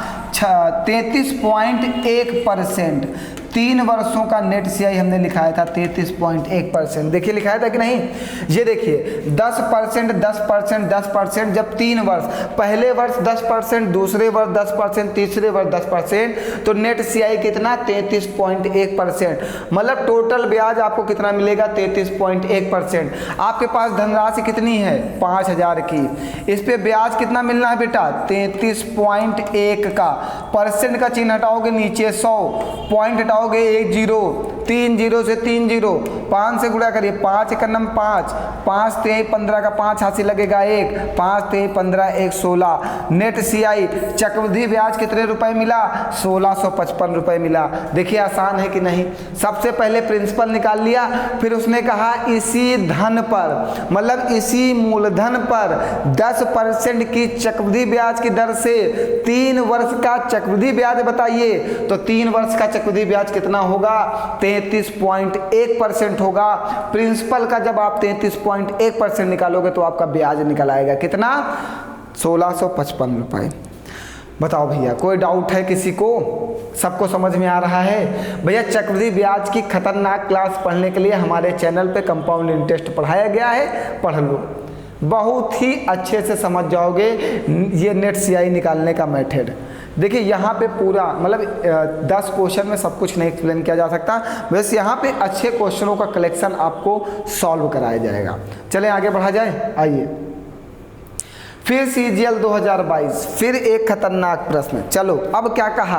33.1%। 3 वर्षों का नेट सीआई हमने लिखाया था 33.1%। देखिए लिखाया था कि नहीं, ये देखिए 10%, 10%, 10%, जब 3 वर्ष, पहले वर्ष 10%, दूसरे वर्ष 10%, तीसरे वर्ष 10%, तो नेट सीआई कितना 33.1%। मतलब टोटल ब्याज आपको कितना मिलेगा 33.1%। आपके पास धनराशि कितनी है 5000 की, इस पे ब्याज कितना मिलना है बेटा 33.1 का। परसेंट का चिन्ह हटाओगे नीचे 100, पॉइंट हटाओगे 1 0, 3 0 से 3 0, 5 से गुणा करिए, 5 1 5, 5 3 15 का 5 हासिल लगेगा 1, 5 3 15 1 16। नेट सीआई चक्रवृद्धि ब्याज कितने रुपए मिला 1655 रुपए मिला। देखिए आसान है कि नहीं। सबसे पहले प्रिंसिपल निकाल लिया, फिर उसने कहा इसी धन पर, मतलब इसी मूलधन पर 10% की चक्रवृद्धि ब्याज की दर से 3 वर्ष का चक्रवृद्धि ब्याज बताइए। तो 3 वर्ष का चक्रवृद्धि ब्याज कितना होगा 33.1% होगा। प्रिंसिपल का जब आप 33.1% निकालोगे तो आपका ब्याज निकल आएगा कितना 1655 रुपए। बताओ भैया कोई डाउट है किसी को, सबको समझ में आ रहा है? भैया चक्रवृद्धि ब्याज की खतरनाक क्लास पढ़ने के लिए हमारे चैनल पे कंपाउंड इंटरेस्ट पढ़ाया गया है, पढ़ लो, बहुत ही अच्छे से समझ जाओगे ये नेट सीआई निकालने का मेथड। देखिए यहाँ पे पूरा मतलब 10 क्वेश्चन में सब कुछ नहीं एक्सप्लेन किया जा सकता, बस यहाँ पे अच्छे क्वेश्चनों का कलेक्शन आपको सॉल्व कराया जाएगा। चलें आगे बढ़ा जाए, आइए। फिर सीजीएल 2022, फिर एक खतरनाक प्रश्न। चलो अब क्या कहा,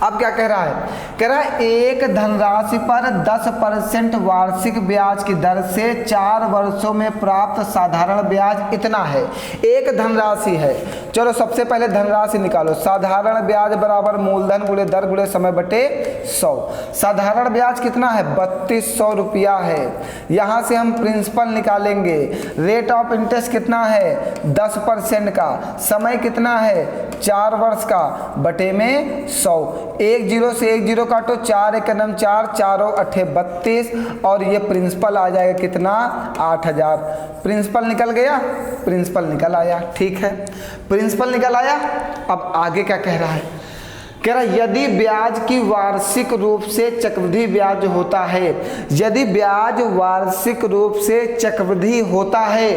अब क्या कह रहा है, कह रहा है एक धनराशि पर 10% वार्षिक ब्याज की दर से 4 वर्षों में प्राप्त साधारण ब्याज इतना है। एक धनराशि है, चलो सबसे पहले धनराशि निकालो। साधारण ब्याज बराबर मूलधन गुणे दर गुणे समय बटे 100। साधारण ब्याज कितना है 3200 रुपया है। यहाँ से हम प्रिंसिपल निकालेंगे। रेट ऑफ इंटरेस्ट कितना है 10% का। समय कितना है 4 वर्ष का, बटे में 100। 1 0 से 1 0 काटो, 4 1 4, 4 8 32, और ये प्रिंसिपल आ जाएगा कितना 8000। प्रिंसिपल निकल गया, प्रिंसिपल निकल आया, ठीक है, प्रिंसिपल निकल आया। अब आगे क्या कह रहा है, कह रहा यदि ब्याज की वार्षिक रूप से चक्रवृद्धि ब्याज होता है, यदि ब्याज वार्षिक रूप से चक्रवृद्धि होता है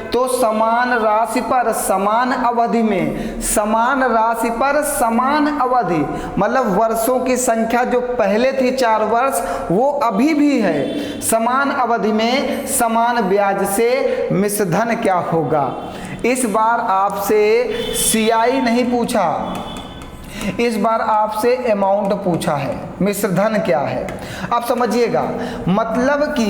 तो समान राशि पर समान अवधि में, समान राशि पर समान अवधि, मतलब वर्षों की संख्या जो पहले थी 4 वर्ष वो अभी भी है, समान अवधि में समान ब्याज से मिश्रधन क्या होगा। इस बार आपसे सीआई नहीं पूछा, इस बार आपसे अमाउंट पूछा है, मिश्रधन क्या है। अब समझिएगा, मतलब कि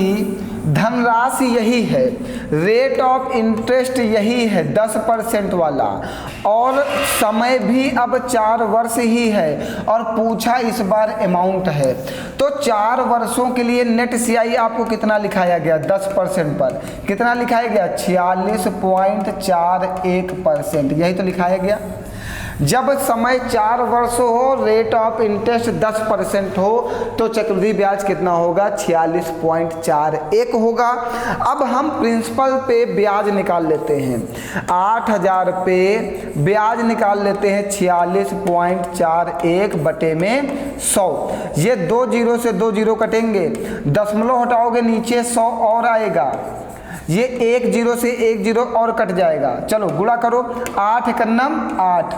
धनराशि यही है, रेट ऑफ इंटरेस्ट यही है 10% वाला, और समय भी अब 4 वर्ष ही है, और पूछा इस बार अमाउंट है। तो 4 वर्षों के लिए नेट सीआई आपको कितना लिखाया गया 10% पर, कितना लिखाया गया 46.41%, यही तो लिखाया गया। जब समय 4 वर्ष हो, रेट ऑफ इंटरेस्ट 10% हो, तो चक्रवृद्धि ब्याज कितना होगा 46.41 होगा। अब हम प्रिंसिपल पे ब्याज निकाल लेते हैं, 8000 पे ब्याज निकाल लेते हैं 46.41 बटे में 100। ये 2 0 से 2 0 कटेंगे, दशमलव हटाओगे नीचे 100 और आएगा, ये 1 0 से 1 0 और कट जाएगा। चलो गुणा करो, 8 1 8,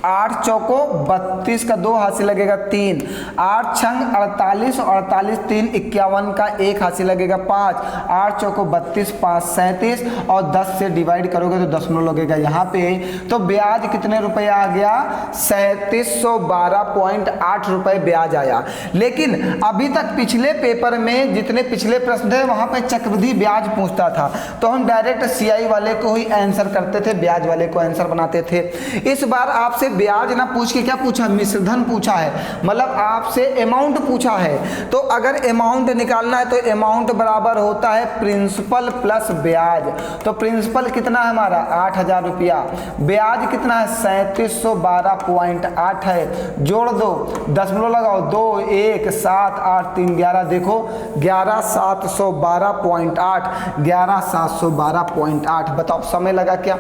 8 चौको 32 का 2 हासिल लगेगा 3, 8 छंग 48, 48 3 51 का 1 हासिल लगेगा 5, 8 चौको 32, 5 37, और 10 से डिवाइड करोगे तो दशमलव लगेगा यहाँ पे। तो ब्याज कितने रुपए आ गया 3712.8 रुपए ब्याज आया। लेकिन अभी तक पिछले पेपर में जितने पिछले प्रश्न थे वहाँ पे चक्रवृद्धि ब्याज पूछता था, तो हम डायरेक्ट सीआई वाले को ही आंसर करते थे, ब्याज वाले को आंसर बनाते थे। इस बार आपसे ब्याज ना पूछ के क्या पूछा, मिश्रधन पूछा है, मतलब आपसे अमाउंट पूछा है। तो अगर अमाउंट निकालना है तो अमाउंट बराबर होता है प्रिंसिपल प्लस ब्याज। तो प्रिंसिपल कितना है हमारा 8000 रुपया, ब्याज कितना है 3712.8 है, जोड़ दो, दशमलव लगाओ, 2 1 7 8 3 11, देखो 11712.8, 11712.8। बताओ समय लगा क्या,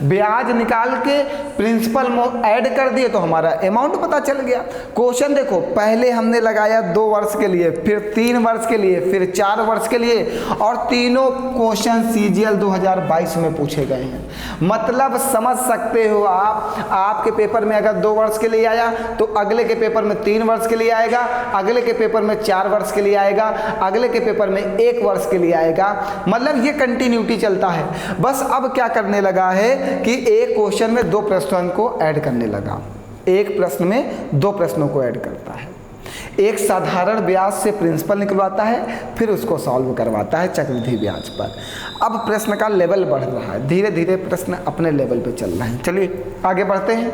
ब्याज निकाल के प्रिंसिपल में ऐड कर दिए तो हमारा अमाउंट पता चल गया। क्वेश्चन देखो, पहले हमने लगाया 2 वर्ष के लिए, फिर 3 वर्ष के लिए, फिर 4 वर्ष के लिए, और तीनों क्वेश्चन CGL 2022 में पूछे गए हैं। मतलब समझ सकते हो आप, आपके पेपर में अगर 2 वर्ष के लिए आया तो अगले के पेपर में 3 वर्ष के लिए आएगा, अगले के पेपर में 4 वर्ष के लिए आएगा, अगले के पेपर में 1 वर्ष के लिए आएगा। मतलब ये कंटिन्यूटी चलता है। बस अब क्या करने लगा है कि एक क्वेश्चन में 2 प्रश्नों को ऐड करने लगा, एक प्रश्न में 2 प्रश्नों को ऐड करता है। एक साधारण ब्याज से प्रिंसिपल निकलवाता है, फिर उसको सॉल्व करवाता है चक्रवृद्धि ब्याज पर। अब प्रश्न का लेवल बढ़ रहा है, धीरे धीरे प्रश्न अपने लेवल पे चल रहे हैं। चलिए आगे बढ़ते हैं।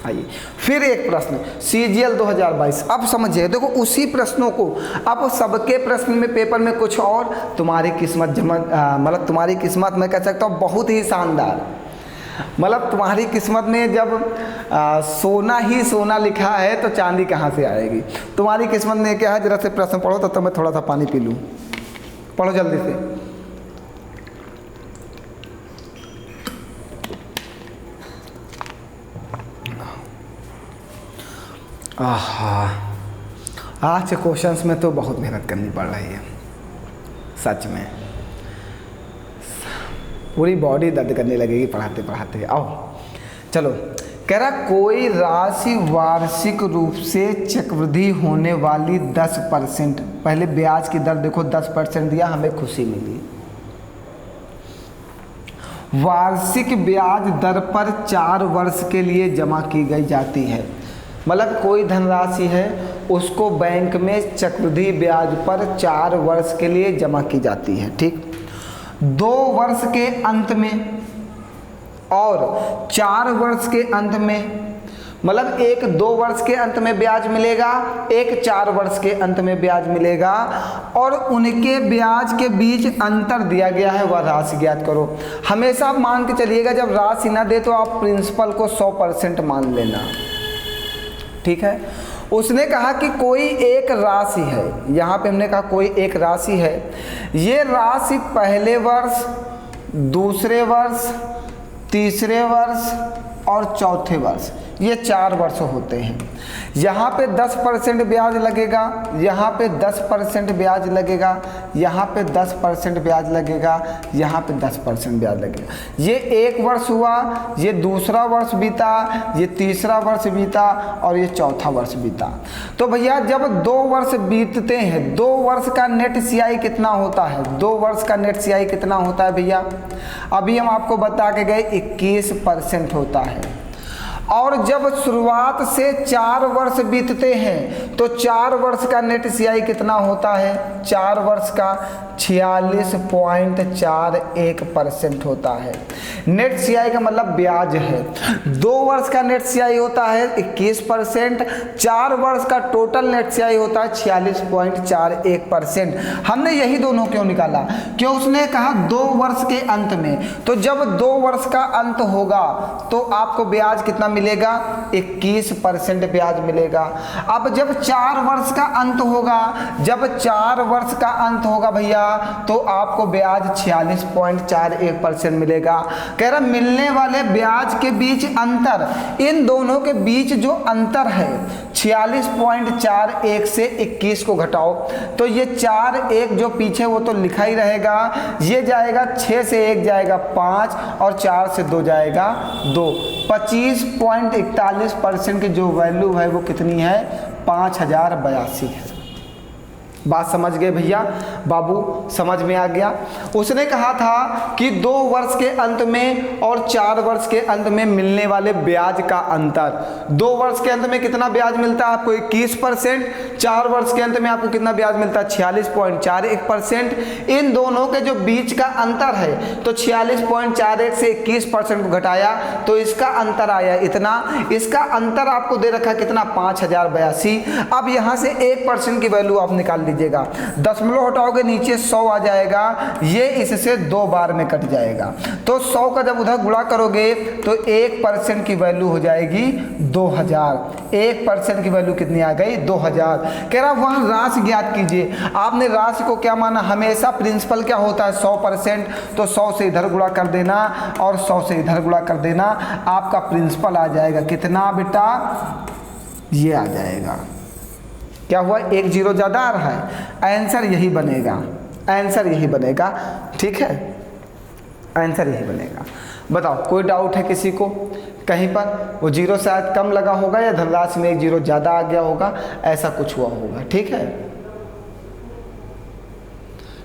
आइए फिर एक प्रश्न CGL 2022। अब समझिए, देखो उसी प्रश्नों को, अब सबके प्रश्न में पेपर में कुछ और, तुम्हारी किस्मत मतलब तुम्हारी किस्मत मैं कह सकता हूँ बहुत ही शानदार। मतलब तुम्हारी किस्मत में जब सोना ही सोना लिखा है तो चांदी कहाँ से आएगी। तुम्हारी किस्मत में क्या है, जरा से प्रश्न पढ़ो तो मैं थोड़ा सा पानी पी लूँ। पढ़ो जल्दी से। आज के क्वेश्चंस में तो बहुत मेहनत करनी पड़ रही है, सच में पूरी बॉडी दर्द करने लगेगी पढ़ाते पढ़ाते। आओ चलो, कह रहा कोई राशि वार्षिक रूप से चक्रवृद्धि होने वाली 10%, पहले ब्याज की दर देखो 10% दिया, हमें खुशी मिली। वार्षिक ब्याज दर पर 4 वर्ष के लिए जमा की गई जाती है। मतलब कोई धनराशि है उसको बैंक में चक्रवृद्धि ब्याज पर 4 वर्ष के लिए जमा की जाती है, ठीक। 2 वर्ष के अंत में और 4 वर्ष के अंत में, मतलब एक 2 वर्ष के अंत में ब्याज मिलेगा, एक 4 वर्ष के अंत में ब्याज मिलेगा, और उनके ब्याज के बीच अंतर दिया गया है, वह राशि ज्ञात करो। हमेशा आप मान के चलिएगा, जब राशि ना दे तो आप प्रिंसिपल को 100% मान लेना, ठीक है। उसने कहा कि कोई एक राशि है, यहाँ पे हमने कहा कोई एक राशि है, ये राशि पहले वर्ष, दूसरे वर्ष, तीसरे वर्ष और चौथे वर्ष, ये 4 वर्ष होते हैं। यहाँ पे 10% ब्याज लगेगा, यहाँ पे 10% ब्याज लगेगा, यहाँ पे 10% ब्याज लगेगा, यहाँ पे 10% ब्याज लगेगा। ये 1 वर्ष हुआ, ये दूसरा वर्ष बीता, ये तीसरा वर्ष बीता और ये चौथा वर्ष बीता। तो भैया जब 2 वर्ष बीतते हैं, 2 वर्ष का नेट CI कितना होता है, 2 वर्ष का नेट CI कितना होता है भैया, अभी हम आपको बता के गए 21% होता है। और जब शुरुआत से 4 वर्ष बीतते हैं तो 4 वर्ष का नेट CI कितना होता है, 4 वर्ष का 46.41% होता है। नेट CI का मतलब ब्याज है। 2 वर्ष का नेट CI होता है 21%, 4 वर्ष का टोटल नेट CI होता है 46.41%। हमने यही दोनों क्यों निकाला, क्यों उसने कहा 2 वर्ष के अंत में, तो जब 2 वर्ष का अंत होगा तो आपको ब्याज कितना मिलेगा, 21% ब्याज मिलेगा। अब जब 4 वर्ष का अंत होगा, जब 4 वर्ष का अंत होगा भैया तो आपको ब्याज 46.41% मिलेगा। कह रहा मिलने वाले ब्याज के बीच अंतर, इन दोनों के बीच जो अंतर है 46.41 से 21 को घटाओ तो ये 4 1 जो पीछे वो तो लिखा ही रहेगा, ये जाएगा 6 से 1 जाएगा 5 और 4 से 2 जाएगा 2। 25.41% की जो वैल्यू है वो कितनी है, 5082 है। बात समझ गए भैया, बाबू समझ में आ गया। उसने कहा था कि 2 वर्ष के अंत में और 4 वर्ष के अंत में मिलने वाले ब्याज का अंतर, 2 वर्ष के अंत में कितना ब्याज मिलता है आपको 21%, 4 वर्ष के अंत में आपको कितना ब्याज मिलता है 46.41%। इन दोनों के जो बीच का अंतर है तो 46.41 से 21% को घटाया तो इसका अंतर आया इतना, इसका अंतर आपको दे रखा कितना 5082। अब यहाँ से 1% की वैल्यू आप निकाल लीजिए, दशमलव हटाओगे नीचे 100 आ जाएगा, ये इससे 2 बार में कट जाएगा। तो 100 का जब उधर गुणा करोगे तो 1% की वैल्यू हो जाएगी 2000। 1% की वैल्यू कितनी आ गई 2000। कह रहा वहाँ राशि ज्ञात कीजिए। आपने राशि को क्या माना, हमेशा प्रिंसिपल क्या होता है 100%, तो 100 से इधर गुणा कर देना और 100 से इधर गुणा कर देना, आपका प्रिंसिपल आ जाएगा कितना बेटा, ये आ जाएगा। क्या हुआ, 1 0 ज़्यादा आ रहा है, आंसर यही बनेगा, आंसर यही बनेगा। ठीक है, आंसर यही बनेगा। बताओ कोई डाउट है किसी को कहीं पर, वो 0 शायद कम लगा होगा या धनराशि में 1 0 ज़्यादा आ गया होगा, ऐसा कुछ हुआ होगा। ठीक है,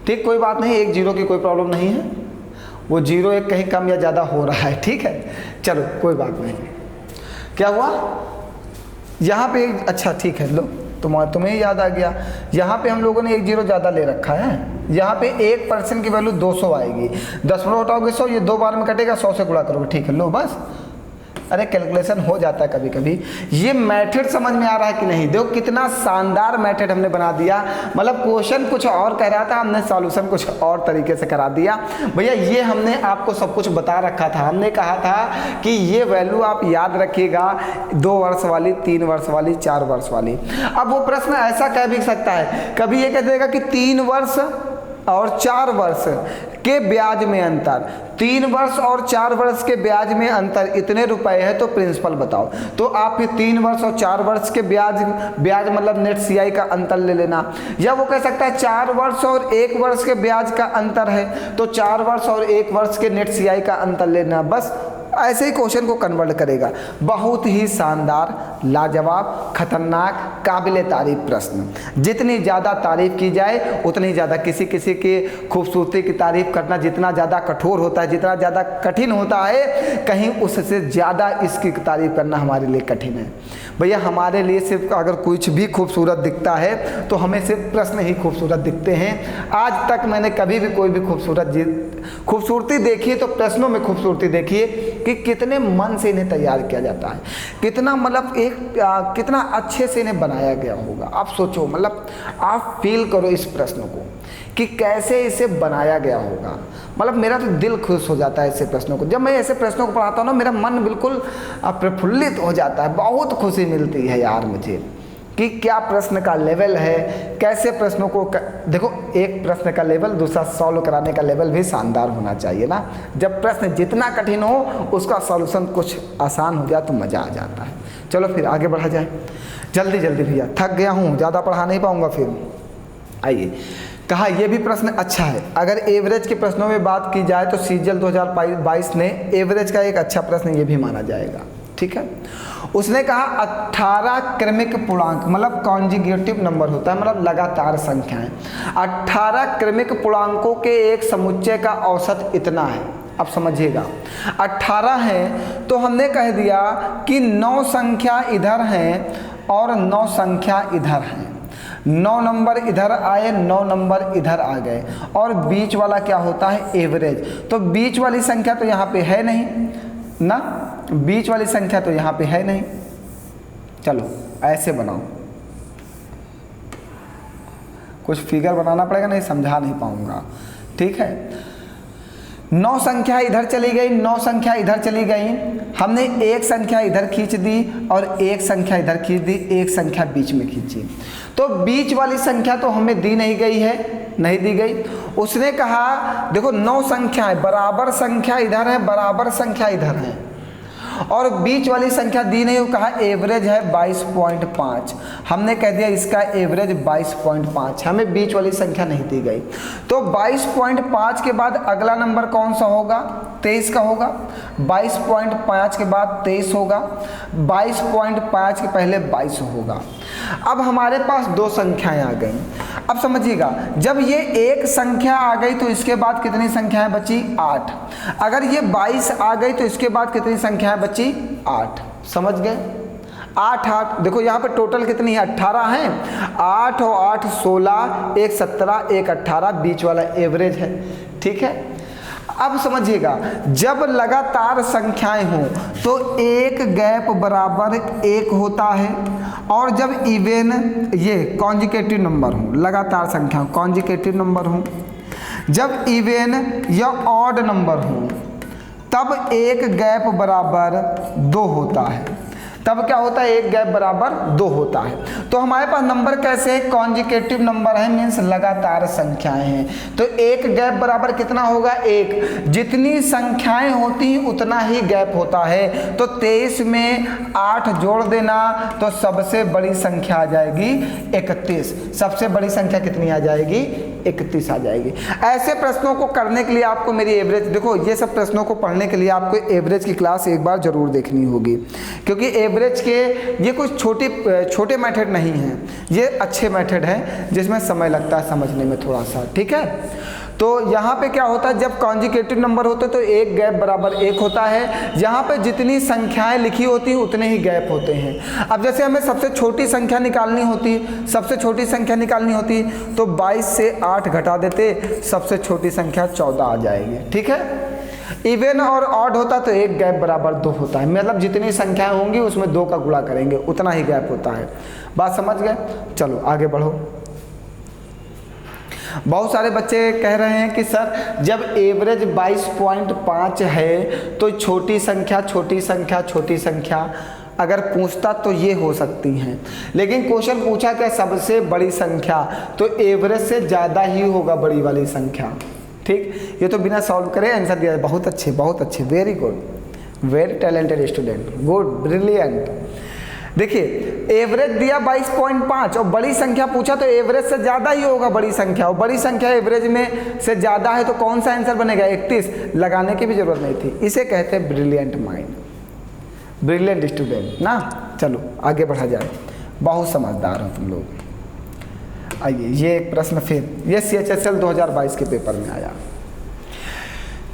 ठीक, कोई बात नहीं, 1 0 की कोई प्रॉब्लम नहीं है, वो 0 1 कहीं कम या ज़्यादा हो रहा है। ठीक है, चलो कोई बात नहीं। क्या हुआ यहाँ पे, अच्छा ठीक है, लो तुम्हें याद आ गया, यहाँ पे हम लोगों ने 1 0 ज़्यादा ले रखा है। यहाँ पे 1% की वैल्यू 200 आएगी, 10 में उठाओगे 100, ये 2 बार में कटेगा, 100 से गुणा करोगे। ठीक है, लो बस, अरे कैलकुलेशन हो जाता है कभी कभी। ये मेथड समझ में आ रहा है कि नहीं, देखो कितना शानदार मेथड हमने बना दिया। मतलब क्वेश्चन कुछ और कह रहा था, हमने सॉल्यूशन कुछ और तरीके से करा दिया। भैया ये हमने आपको सब कुछ बता रखा था, हमने कहा था कि ये वैल्यू आप याद रखिएगा, 2 वर्ष वाली, 3 वर्ष वाली, 4 वर्ष वाली। अब वो प्रश्न ऐसा कह भी सकता है, कभी ये कह देगा कि 3 वर्ष और 4 वर्ष के ब्याज में अंतर, 3 वर्ष और 4 वर्ष के ब्याज में अंतर इतने रुपए है, तो प्रिंसिपल बताओ। तो आप 3 वर्ष और 4 वर्ष के ब्याज मतलब नेट सीआई का अंतर ले लेना। या वो कह सकता है 4 वर्ष और 1 वर्ष के ब्याज का अंतर है, तो 4 वर्ष और 1 वर्ष के नेट सीआई का अंतर लेना। बस ऐसे ही क्वेश्चन को कन्वर्ट करेगा। बहुत ही शानदार, लाजवाब, खतरनाक, काबिले तारीफ प्रश्न। जितनी ज़्यादा तारीफ की जाए उतनी ज़्यादा, किसी किसी की खूबसूरती की तारीफ करना जितना ज़्यादा कठोर होता है, जितना ज़्यादा कठिन होता है, कहीं उससे ज़्यादा इसकी तारीफ करना हमारे लिए कठिन है। भैया हमारे लिए सिर्फ अगर कुछ भी खूबसूरत दिखता है तो हमें सिर्फ प्रश्न ही खूबसूरत दिखते हैं। आज तक मैंने कभी भी कोई भी खूबसूरती देखी है तो प्रश्नों में खूबसूरती देखिए कि कितने मन से इन्हें तैयार किया जाता है, कितना मतलब कितना अच्छे से इन्हें बनाया गया होगा। आप सोचो, मतलब आप फील करो इस प्रश्न को कि कैसे इसे बनाया गया होगा। मतलब मेरा तो दिल खुश हो जाता है ऐसे प्रश्नों को, जब मैं ऐसे प्रश्नों को पढ़ाता हूँ ना, मेरा मन बिल्कुल प्रफुल्लित हो जाता है। बहुत खुशी मिलती है यार मुझे कि क्या प्रश्न का लेवल है, कैसे प्रश्नों को देखो, एक प्रश्न का लेवल, दूसरा सॉल्व कराने का लेवल भी शानदार होना चाहिए ना। जब प्रश्न जितना कठिन हो उसका सॉल्यूशन कुछ आसान हो जाए तो मज़ा आ जाता है। चलो फिर आगे बढ़ा जाए, जल्दी जल्दी भैया, थक गया हूँ, ज़्यादा पढ़ा नहीं पाऊँगा फिर। आइए, कहा यह भी प्रश्न अच्छा है। अगर एवरेज के प्रश्नों में बात की जाए तो सीजीएल 2022 ने एवरेज का एक अच्छा प्रश्न ये भी माना जाएगा। ठीक है, उसने कहा 18 क्रमिक पूर्णांक, मतलब कॉन्जिक्यूटिव नंबर होता है, मतलब लगातार संख्याएं। 18 क्रमिक पूर्णांकों के एक समुच्चय का औसत इतना है। अब समझिएगा, 18 है तो हमने कह दिया कि 9 संख्या इधर हैं और 9 संख्या इधर हैं। 9 नंबर इधर आए, 9 नंबर इधर आ गए, और बीच वाला क्या होता है, एवरेज। तो बीच वाली संख्या तो यहाँ पे है नहीं ना, बीच वाली संख्या तो यहाँ पे है नहीं। चलो ऐसे बनाओ, कुछ फिगर बनाना पड़ेगा, नहीं समझा नहीं पाऊंगा। ठीक है, 9 संख्या इधर चली गई, 9 संख्या इधर चली गई, हमने एक संख्या इधर खींच दी और एक संख्या इधर खींच दी, एक संख्या बीच में खींची। तो बीच वाली संख्या तो हमें दी नहीं गई है, नहीं दी गई। उसने कहा देखो 9 संख्याएं, बराबर संख्या इधर है, बराबर संख्या इधर है, और बीच वाली संख्या दी नहीं, कहा एवरेज है 22.5। हमने कह दिया इसका एवरेज 22.5, हमें बीच वाली संख्या नहीं दी गई। तो 22.5 के बाद अगला नंबर कौन सा होगा, 23 का होगा। 22.5 के बाद 23 होगा, 22.5 के पहले 22 होगा। अब हमारे पास 2 संख्याएं आ गई। अब समझिएगा, जब ये एक संख्या आ गई तो इसके बाद कितनी संख्याएं बची, 8। अगर ये 22 आ गई तो इसके बाद कितनी संख्याएं बची, 8। समझ गए, 8 देखो यहाँ पे टोटल कितनी है, 18 हैं। 8 और 8 16, 1 17, 1 18, बीच वाला एवरेज है। ठीक है, अब समझिएगा, जब लगातार संख्याएं हों तो एक गैप बराबर 1 होता है, और जब इवन ये कॉन्जिकेटिव नंबर हो, लगातार संख्या कॉन्जिकेटिव नंबर हो, जब इवन या ऑड नंबर हो तब एक गैप बराबर 2 होता है। तब क्या होता है, एक गैप बराबर 2 होता है। तो हमारे पास नंबर कैसे है, कॉन्जिकेटिव नंबर है, मीन्स लगातार संख्याएं हैं। तो एक गैप बराबर कितना होगा, 1। जितनी संख्याएं होती उतना ही गैप होता है। तो 23 में 8 जोड़ देना तो सबसे बड़ी संख्या आ जाएगी 31। सबसे बड़ी संख्या कितनी आ जाएगी, 31 आ जाएगी। ऐसे प्रश्नों को करने के लिए आपको मेरी एवरेज, देखो ये सब प्रश्नों को पढ़ने के लिए आपको एवरेज की क्लास एक बार जरूर देखनी होगी, क्योंकि एवरेज के ये कुछ छोटे मेथड नहीं हैं, ये अच्छे मेथड हैं जिसमें समय लगता है समझने में थोड़ा सा, ठीक है। तो यहाँ पे क्या होता है, जब कॉन्जिकेटिव नंबर होते तो एक गैप बराबर 1 होता है। यहाँ पे जितनी संख्याएं लिखी होती हैं उतने ही गैप होते हैं। अब जैसे हमें सबसे छोटी संख्या निकालनी होती, तो 22 से 8 घटा देते, सबसे छोटी संख्या 14 आ जाएगी, ठीक है। इवन और ऑड होता तो एक गैप बराबर 2 होता है, मतलब जितनी संख्याएं होंगी उसमें 2 का गुणा करेंगे उतना ही गैप होता है। बात समझ गए, चलो आगे बढ़ो। बहुत सारे बच्चे कह रहे हैं कि सर जब एवरेज 22.5 है तो छोटी संख्या अगर पूछता तो ये हो सकती हैं, लेकिन क्वेश्चन पूछा क्या, सबसे बड़ी संख्या, तो एवरेज से ज़्यादा ही होगा बड़ी वाली संख्या, ठीक। ये तो बिना सॉल्व करे आंसर दिया। बहुत अच्छे, very good, very talented student, good, brilliant. देखिए एवरेज दिया 22.5 और बड़ी संख्या पूछा तो एवरेज से ज़्यादा ही होगा बड़ी संख्या, और बड़ी संख्या एवरेज में से ज़्यादा है तो कौन सा आंसर बनेगा, 31। लगाने की भी जरूरत नहीं थी। इसे कहते हैं ब्रिलियंट माइंड, ब्रिलियंट स्टूडेंट ना। चलो आगे बढ़ा जाए, बहुत समझदार हो तुम लोग। आइए ये एक प्रश्न फिर, ये CHSL 2022 के पेपर में आया।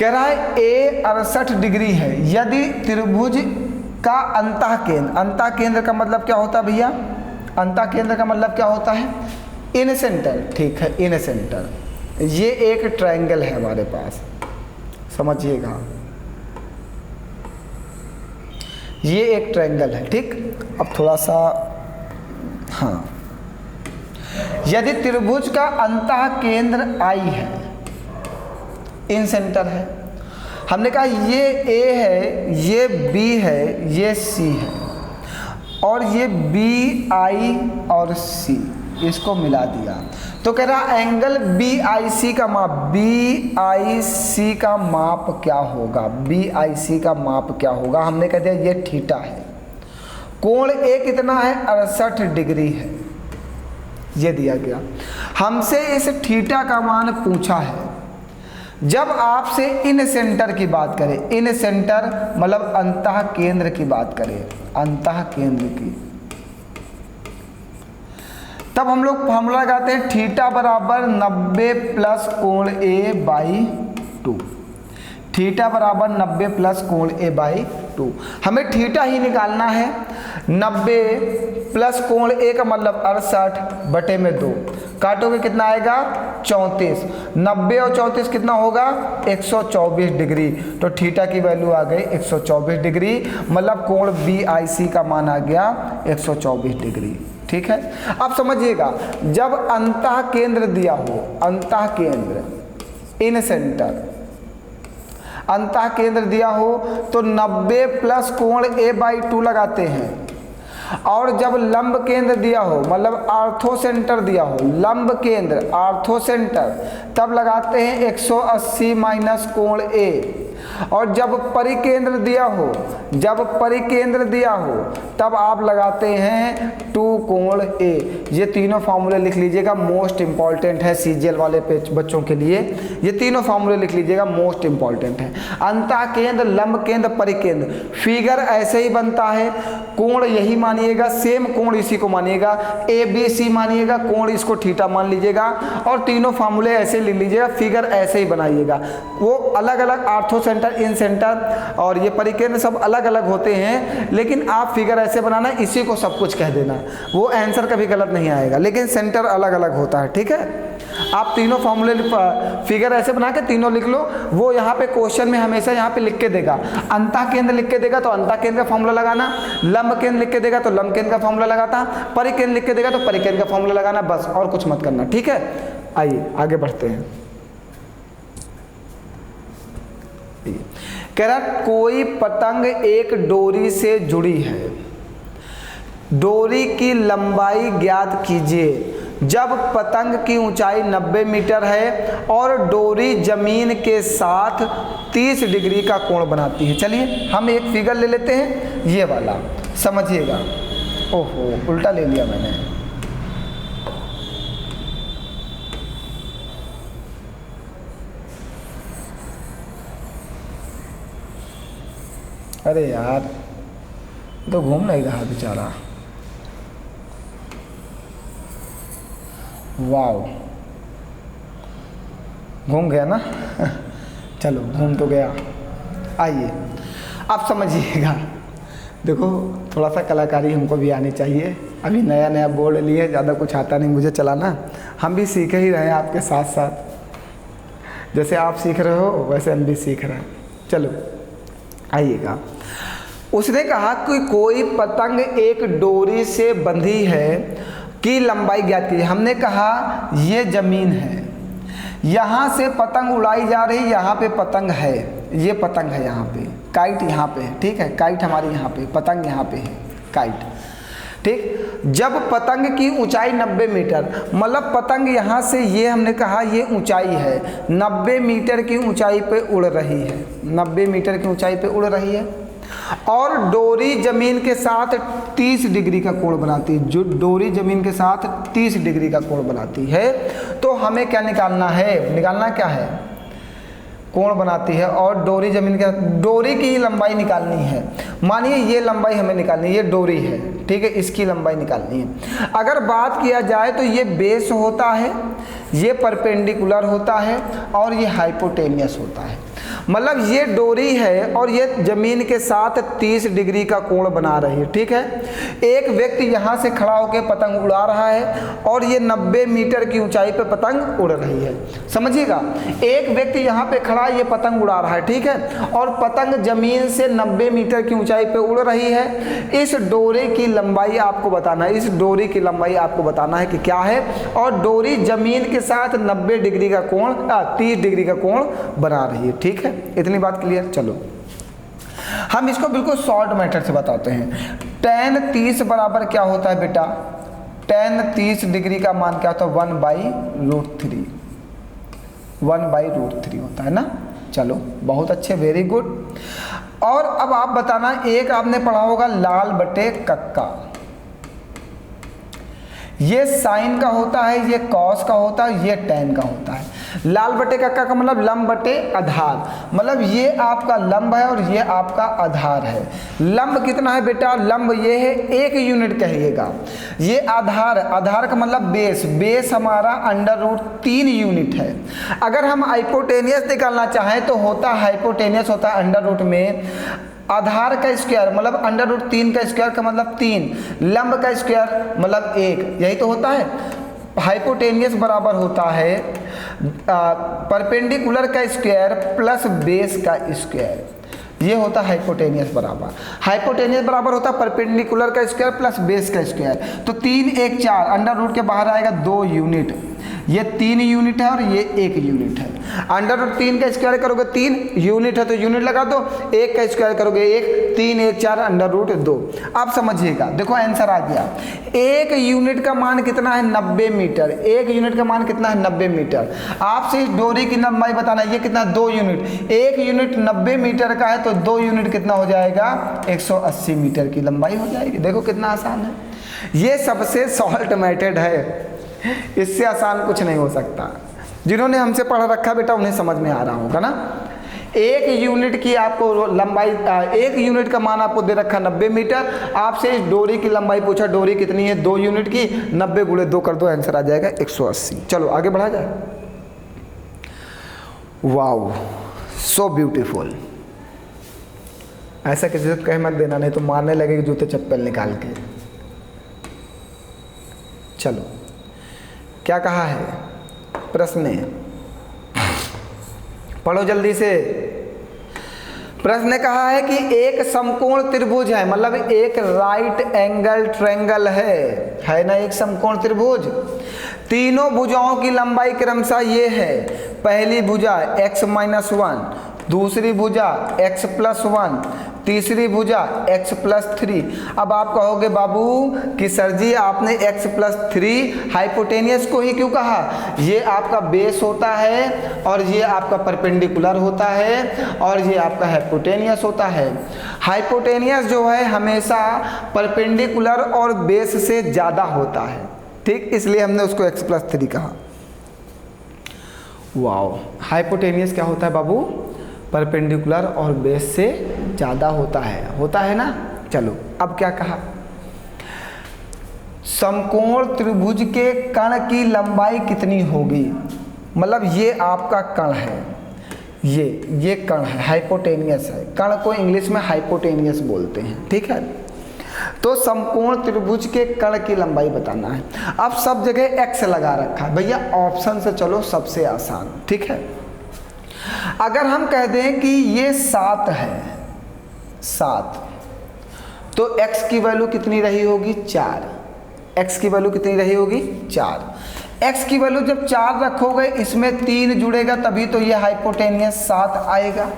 कह रहा है A 68 डिग्री है, यदि त्रिभुज का अंतः केंद्र का मतलब क्या होता है भैया, अंतः केंद्र का मतलब क्या होता है, इन सेंटर, ठीक है, इन सेंटर। ये एक ट्रायंगल है हमारे पास, समझिएगा, ये एक ट्रायंगल है, ठीक। अब थोड़ा सा, हाँ, यदि त्रिभुज का अंतः केंद्र I है, इन सेंटर है, हमने कहा ये A है, ये B है, ये C है, और ये BI और C, इसको मिला दिया तो कह रहा एंगल BIC का माप, BIC का माप क्या होगा, BIC का माप क्या होगा। हमने कह दिया ये थीटा है, कोण A कितना है, 68 डिग्री है, ये दिया गया। हमसे इस थीटा का मान पूछा है। जब आपसे इन सेंटर की बात करें, इन सेंटर मतलब अंतः केंद्र की बात करें, अंतः केंद्र की, तब हम लोग फॉर्मूला लगाते हैं थीटा बराबर 90 प्लस कोण A/2। थीटा बराबर 90 प्लस कोण A/2। हमें थीटा ही निकालना है। 90 प्लस कोण A का मतलब 68 बटे में 2, काटोगे कितना आएगा, 34। 90 और 34 कितना होगा, 124 डिग्री। तो थीटा की वैल्यू आ गई 124 डिग्री, मतलब कोण BIC का मान आ गया 124 डिग्री, ठीक है। अब समझिएगा, जब अंतः केंद्र दिया हो, अंतः केंद्र, इन सेंटर, अंतः केंद्र दिया हो तो 90 प्लस कोण A/2 लगाते हैं, और जब लंब केंद्र दिया हो मतलब आर्थो सेंटर दिया हो, लंब केंद्र आर्थो सेंटर, तब लगाते हैं 180 माइनस कोण A। और जब परिकेंद्र दिया हो, जब परिकेंद्र दिया हो तब आप लगाते हैं 2 कोण A। ये तीनों फार्मूले लिख लीजिएगा, मोस्ट इंपॉर्टेंट है CGL वाले बच्चों के लिए। ये तीनों फार्मूले लिख लीजिएगा, मोस्ट इंपॉर्टेंट है। अंतः केंद्र, लंब केंद्र, परिकेंद्र, फिगर ऐसे ही बनता है। कोण यही मानिएगा, सेम कोण इसी को मानिएगा, ABC मानिएगा, कोण इसको थीटा मान लीजिएगा, और तीनों फार्मूले ऐसे लिख लीजिएगा, फिगर ऐसे ही बनाइएगा। वो अलग अलग आर्थो सेंटर, इन सेंटर और ये परिकेंद्र सब अलग अलग होते हैं, लेकिन आप फिगर ऐसे बनाना, इसी को सब कुछ कह देना, वो आंसर कभी गलत नहीं आएगा, लेकिन सेंटर अलग अलग होता है, ठीक है। आप तीनों फॉर्मूले फिगर ऐसे बना के तीनों लिख लो। वो यहाँ पे क्वेश्चन में हमेशा यहाँ पे लिख के देगा, अंतः केंद्र लिख के देगा तो अंतः केंद्र का फॉर्मूला लगाना, लंब केंद्र लिख के देगा तो लंब केंद्र का फॉर्मूला लगाता, परिकेंद्र लिख के देगा तो परिकेंद्र का फॉर्मूला लगाना, बस और कुछ मत करना, ठीक है। आइए आगे बढ़ते हैं। कह रहा कोई पतंग एक डोरी से जुड़ी है, डोरी की लंबाई ज्ञात कीजिए जब पतंग की ऊंचाई 90 मीटर है और डोरी जमीन के साथ 30 डिग्री का कोण बनाती है। चलिए हम एक फिगर ले लेते हैं, ये वाला समझिएगा। ओहो, उल्टा ले लिया मैंने। अरे यार, तो घूम नहीं रहा बेचारा। वाओ, घूम गया ना। चलो, घूम तो गया। आइए आप समझिएगा। देखो, थोड़ा सा कलाकारी हमको भी आनी चाहिए। अभी नया नया बोर्ड लिए, ज़्यादा कुछ आता नहीं मुझे चलाना। हम भी सीख ही रहे हैं आपके साथ साथ। जैसे आप सीख रहे हो वैसे हम भी सीख रहे हैं। चलो आइएगा। उसने कहा कि कोई पतंग एक डोरी से बंधी है की लंबाई ज्ञात कीजिए। हमने कहा ये ज़मीन है, यहाँ से पतंग उड़ाई जा रही, यहाँ पे पतंग है, ये पतंग है, यहाँ पे काइट यहाँ पे है, ठीक है। काइट हमारी यहाँ पे, पतंग यहाँ पे है, काइट, ठीक। जब पतंग की ऊंचाई 90 मीटर, मतलब पतंग यहाँ से, ये हमने कहा ये ऊंचाई है, 90 मीटर की ऊंचाई पे उड़ रही है, 90 मीटर की ऊंचाई पे उड़ रही है और डोरी जमीन के साथ 30 डिग्री का कोण बनाती है। जो डोरी जमीन के साथ 30 डिग्री का कोण बनाती है, तो हमें क्या निकालना है? निकालना क्या है? कोण बनाती है और डोरी जमीन के, डोरी की लंबाई निकालनी है। मानिए ये लंबाई हमें निकालनी है, ये डोरी है, ठीक है, इसकी लंबाई निकालनी है। अगर बात किया जाए तो ये बेस होता है, ये परपेंडिकुलर होता है और ये हाइपोटेनियस होता है। मतलब ये डोरी है और ये जमीन के साथ 30 डिग्री का कोण बना रही है, ठीक है। एक व्यक्ति यहाँ से खड़ा होकर पतंग उड़ा रहा है और ये 90 मीटर की ऊंचाई पे पतंग उड़ रही है, समझिएगा। एक व्यक्ति यहाँ पे खड़ा, ये पतंग उड़ा रहा है, ठीक है, और पतंग जमीन से 90 मीटर की ऊंचाई पे उड़ रही है। इस डोरी की लंबाई आपको बताना है, इस डोरी की लंबाई आपको बताना है कि क्या है। और डोरी जमीन के साथ 90 डिग्री का कोण, 30 डिग्री का कोण बना रही है, ठीक है। इतनी बात क्लियर। चलो हम इसको बिल्कुल शॉर्ट मेथड से बताते हैं। tan 30 बराबर क्या होता है बेटा? tan 30 डिग्री का मान क्या होता है? 1/√3, 1/√3 होता है ना। चलो बहुत अच्छे, वेरी गुड। और अब आप बताना, एक आपने पढ़ा होगा लाल बटे कक्का, ये साइन का होता है, ये कॉस का होता है, ये टैन का होता है। लाल बटे कक्का का मतलब लंब बटे आधार, मतलब ये आपका लंब है और ये आपका आधार है। लंब कितना है बेटा? लंब ये है 1 यूनिट कहिएगा। ये आधार, आधार का मतलब बेस, बेस हमारा √3 यूनिट है। अगर हम हाइपोटेनियस निकालना चाहें तो होता है, हाइपोटेनियस होता है अंडर में आधार का स्क्वायर, मतलब √3 का स्क्वायर का मतलब 3, लंब का स्क्वायर मतलब 1, यही तो होता है। हाइपोटेनियस बराबर होता है परपेंडिकुलर का स्क्वायर प्लस बेस का स्क्वायर, ये होता है हाइपोटेनियस बराबर। हाइपोटेनियस बराबर होता है परपेंडिकुलर का स्क्वायर प्लस बेस का स्क्वायर। तो 3 1 4, अंडर के बाहर आएगा 2 यूनिट, ये 3 यूनिट है और ये 1 यूनिट है। √3 का स्क्वायर करोगे 3 यूनिट है तो यूनिट लगा दो, 1 का स्क्वायर करोगे 1, 3 1 4 √2। आप समझिएगा, देखो आंसर आ गया। 1 यूनिट का मान कितना है? 90 मीटर। 1 यूनिट का मान कितना है? 90 मीटर। आपसे इस डोरी की लंबाई बताना है, ये कितना? 2 यूनिट। 1 यूनिट 90 मीटर का है तो 2 यूनिट कितना हो जाएगा? 180 मीटर की लंबाई हो जाएगी। देखो कितना आसान है, ये सबसे सॉल्ट मेथड है, इससे आसान कुछ नहीं हो सकता। जिन्होंने हमसे पढ़ रखा बेटा उन्हें समझ में आ रहा होगा ना। 1 यूनिट की आपको लंबाई, 1 यूनिट का मान आपको दे रखा 90 मीटर। आपसे इस डोरी की लंबाई पूछा, डोरी कितनी है? 2 यूनिट की, 90 × 2 कर दो, आंसर आ जाएगा 180। चलो आगे बढ़ा जाए। Wow, so beautiful. ऐसा किसी से कह मत देना, नहीं तो मारने लगेगी जूते चप्पल निकाल के। चलो क्या कहा है प्रश्न में, पढ़ो जल्दी से। प्रश्न ने कहा है कि एक समकोण त्रिभुज है, मतलब एक राइट एंगल ट्रायंगल है ना, एक समकोण त्रिभुज। तीनों भुजाओं की लंबाई क्रमशः ये है, पहली भुजा x - 1, दूसरी भुजा x + 1, तीसरी भुजा x प्लस 3। अब आप कहोगे बाबू कि सर जी आपने x प्लस 3 हाइपोटेनियस को ही क्यों कहा? ये आपका बेस होता है और ये आपका परपेंडिकुलर होता है और ये आपका हाइपोटेनियस होता है। हाइपोटेनियस जो है हमेशा परपेंडिकुलर और बेस से ज़्यादा होता है, ठीक, इसलिए हमने उसको x प्लस 3 कहा। वाओ, हाइपोटेनियस क्या होता है बाबू? परपेंडिकुलर और बेस से ज़्यादा होता है ना। चलो अब क्या कहा? समकोण त्रिभुज के कण की लंबाई कितनी होगी? मतलब ये आपका कण है, ये कण है, हाइपोटेनियस है। कण को इंग्लिश में हाइपोटेनियस बोलते हैं, ठीक है। तो समकोण त्रिभुज के कण की लंबाई बताना है। अब सब जगह x लगा रखा है भैया, ऑप्शन से चलो सबसे आसान, ठीक है। अगर हम कह दें कि ये 7 है, 7, तो x की वैल्यू कितनी रही होगी? 4। x की वैल्यू कितनी रही होगी? 4। x की वैल्यू जब 4 रखोगे, इसमें 3 जुड़ेगा तभी तो ये हाइपोटेनियस 7 आएगा।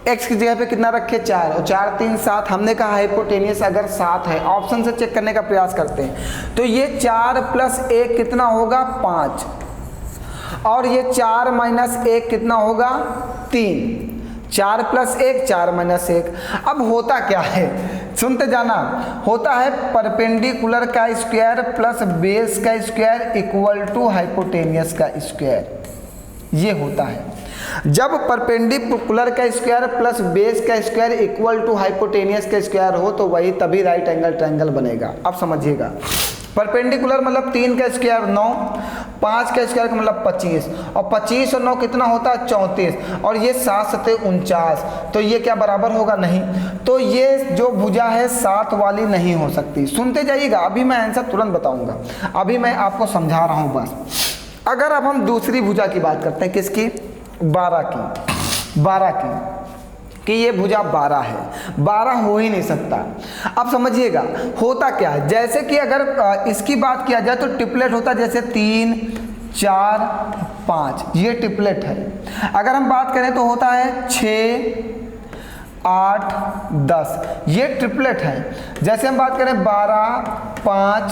x की जगह पे कितना रखे? 4, और 4 3 7। हमने कहा हाइपोटेनियस अगर 7 है, ऑप्शन से चेक करने का प्रयास करते हैं, तो ये 4 प्लस 1 कितना होगा? 5, और ये 4 माइनस 1 कितना होगा? 3। 4 प्लस 1 4 माइनस 1। अब होता क्या है, सुनते जाना, होता है परपेंडिकुलर का स्क्वायर प्लस बेस का स्क्वायर इक्वल टू हाइपोटेनियस का स्क्वायर। ये होता है जब परपेंडिकुलर का स्क्वायर प्लस बेस का स्क्वायर इक्वल टू हाइपोटेनियस का स्क्वायर हो, तो वही तभी राइट एंगल ट्रायंगल बनेगा। अब समझिएगा, परपेंडिकुलर मतलब 3 का स्क्वायर 9, 5 का स्क्वायर का मतलब 25, और 25 और 9 कितना होता है? 34, और ये 7 7 49, तो ये क्या बराबर होगा? नहीं। तो ये जो भुजा है 7 वाली नहीं हो सकती। सुनते जाइएगा, अभी मैं आंसर तुरंत बताऊंगा, अभी मैं आपको समझा रहा हूँ बस। अगर अब हम दूसरी भुजा की बात करते हैं, किसकी? 12 की, 12 की, कि ये भुजा 12 है, 12 हो ही नहीं सकता। अब समझिएगा होता क्या है, जैसे कि अगर इसकी बात किया जाए तो ट्रिपलेट होता है, जैसे 3 4 5, ये ट्रिपलेट है। अगर हम बात करें तो होता है 6 8 10, ये ट्रिपलेट है। जैसे हम बात करें 12 5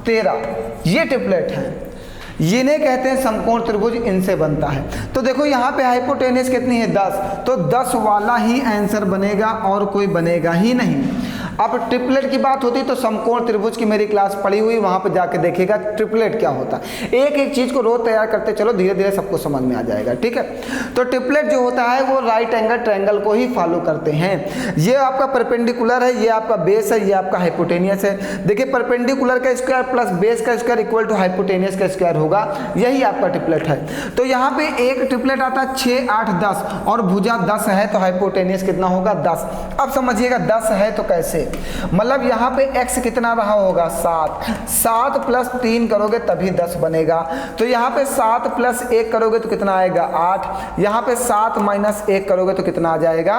13, ये ट्रिपलेट है। ये नहीं कहते हैं समकोण त्रिभुज, इनसे बनता है। तो देखो यहाँ पे हाइपोटेनियस कितनी है? 10, तो 10 वाला ही आंसर बनेगा और कोई बनेगा ही नहीं। अब ट्रिपलेट की बात होती तो समकोण त्रिभुज की मेरी क्लास पड़ी हुई, वहाँ पे जाके देखिएगा ट्रिपलेट क्या होता है। एक एक चीज़ को रोज तैयार करते चलो, धीरे धीरे सबको समझ में आ जाएगा, ठीक है। तो ट्रिपलेट जो होता है वो राइट एंगल ट्रायंगल को ही फॉलो करते हैं। ये आपका परपेंडिकुलर है, ये आपका बेस है, ये आपका हाइपोटेनियस है। देखिए परपेंडिकुलर का स्क्वायर प्लस बेस का स्क्वायर इक्वल टू हाइपोटेनियस का स्क्वायर होगा, यही आपका ट्रिपलेट है। तो यहाँ पे एक ट्रिपलेट आता है 6 8 10, और भुजा 10 है तो हाइपोटेनियस कितना होगा? 10। अब समझिएगा 10 है तो कैसे, मतलब यहाँ पे x कितना रहा होगा? 7, 7 प्लस 3 करोगे तभी 10 बनेगा। तो यहाँ पे 7 प्लस 1 करोगे तो कितना आएगा? 8। यहाँ पे 7 माइनस 1 करोगे तो कितना आ जाएगा?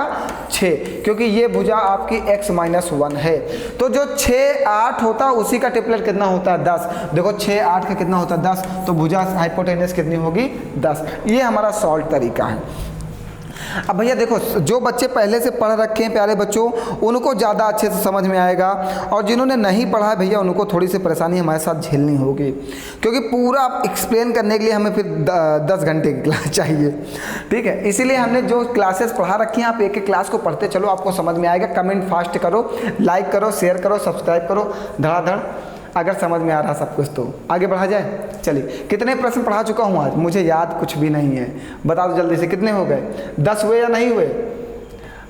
6, क्योंकि ये भुजा आपकी x माइनस 1 है। तो जो 6 8 होता है उसी का ट्रिपलेट कितना होता है? 10। देखो 6 8 का कितना होता है? 10, तो भुजा हाइपोटेनियस कितनी होगी? 10। ये हमारा सॉल्व तरीका है। अब भैया देखो, जो बच्चे पहले से पढ़ रखे हैं प्यारे बच्चों, उनको ज़्यादा अच्छे से समझ में आएगा, और जिन्होंने नहीं पढ़ा है भैया उनको थोड़ी सी परेशानी हमारे साथ झेलनी होगी, क्योंकि पूरा एक्सप्लेन करने के लिए हमें फिर 10 घंटे की क्लास चाहिए, ठीक है। इसीलिए हमने जो क्लासेस पढ़ा रखी हैं, आप एक एक क्लास को पढ़ते चलो, आपको समझ में आएगा। कमेंट फास्ट करो, लाइक करो, शेयर करो, सब्सक्राइब करो धड़ाधड़, अगर समझ में आ रहा सब कुछ तो आगे बढ़ा जाए। चलिए, कितने प्रश्न पढ़ा चुका हूँ आज? मुझे याद कुछ भी नहीं है, बता दो जल्दी से, कितने हो गए? 10 हुए या नहीं हुए?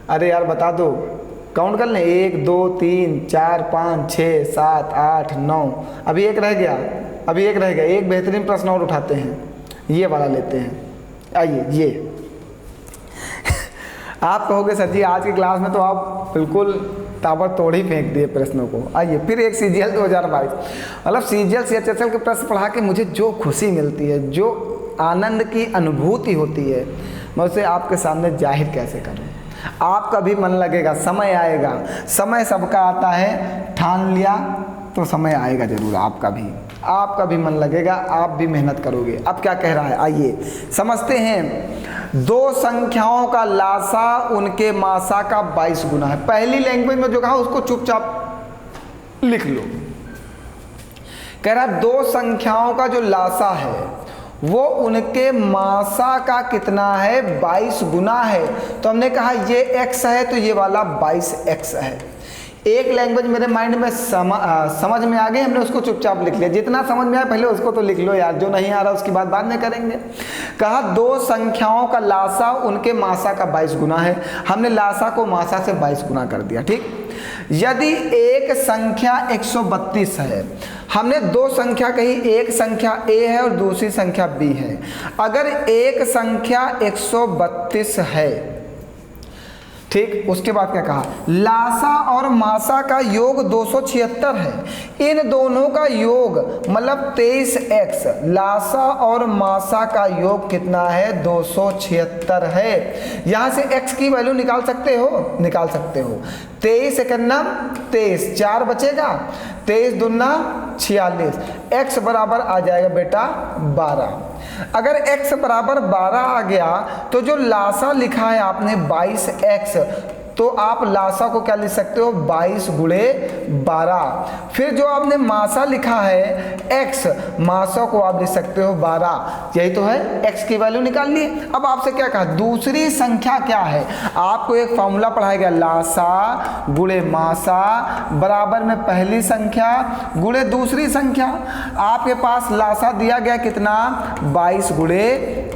अरे यार बता दो, काउंट कर लें। 1 2 3 4 5 6 7 8 9, अभी एक रह गया, अभी एक रह गया। एक बेहतरीन प्रश्न और उठाते हैं, ये वाला लेते हैं। आइए, ये आप कहोगे सर जी आज की क्लास में तो आप बिल्कुल ताबड़तोड़ ही फेंक दिए प्रश्नों को। आइए फिर एक CGL 2022, मतलब CGL CHSL के प्रश्न पढ़ा के मुझे जो खुशी मिलती है, जो आनंद की अनुभूति होती है, मैं उसे आपके सामने जाहिर कैसे करूं। आपका भी मन लगेगा, समय आएगा, समय सबका आता है, ठान लिया तो समय आएगा जरूर, आपका भी मन लगेगा, आप भी मेहनत करोगे। अब क्या कह रहा है, आइए समझते हैं। दो संख्याओं का लासा उनके मासा का 22 गुना है। पहली लैंग्वेज में जो कहा उसको चुपचाप लिख लो। कह रहा दो संख्याओं का जो लासा है वो उनके मासा का कितना है, 22 गुना है। तो हमने कहा ये x है तो ये वाला 22x है। एक लैंग्वेज मेरे माइंड में समझ में आ गई, हमने उसको चुपचाप लिख लिया। जितना समझ में आया पहले उसको तो लिख लो यार, जो नहीं आ रहा उसकी बात बाद में करेंगे। कहा दो संख्याओं का लासा उनके मासा का 22 गुना है। हमने लासा को मासा से 22 गुना कर दिया, ठीक। यदि एक संख्या 132 है, हमने दो संख्या कही, एक संख्या a है और दूसरी संख्या b है। अगर एक संख्या 132 है, ठीक, उसके बाद क्या कहा, लासा और मासा का योग 276 है। इन दोनों का योग मतलब 23x, लासा और मासा का योग कितना है, 276 है। यहां से x की वैल्यू निकाल सकते हो, निकाल सकते हो। 23 एकन्नम 23, 4 बचेगा, 23 दूना 46, x बराबर आ जाएगा बेटा 12। अगर x बराबर 12 आ गया तो जो लासा लिखा है आपने 22x, तो आप लासा को क्या लिख सकते हो, 22 गुणे 12। फिर जो आपने मासा लिखा है x, मासा को आप लिख सकते हो 12। यही तो है, x की वैल्यू निकाल लिए। अब आपसे क्या कहा, दूसरी संख्या क्या है। आपको एक फॉर्मूला पढ़ाया गया, लासा गुणे मासा बराबर में पहली संख्या गुणे दूसरी संख्या। आपके पास लासा दिया गया कितना, 22 गुणे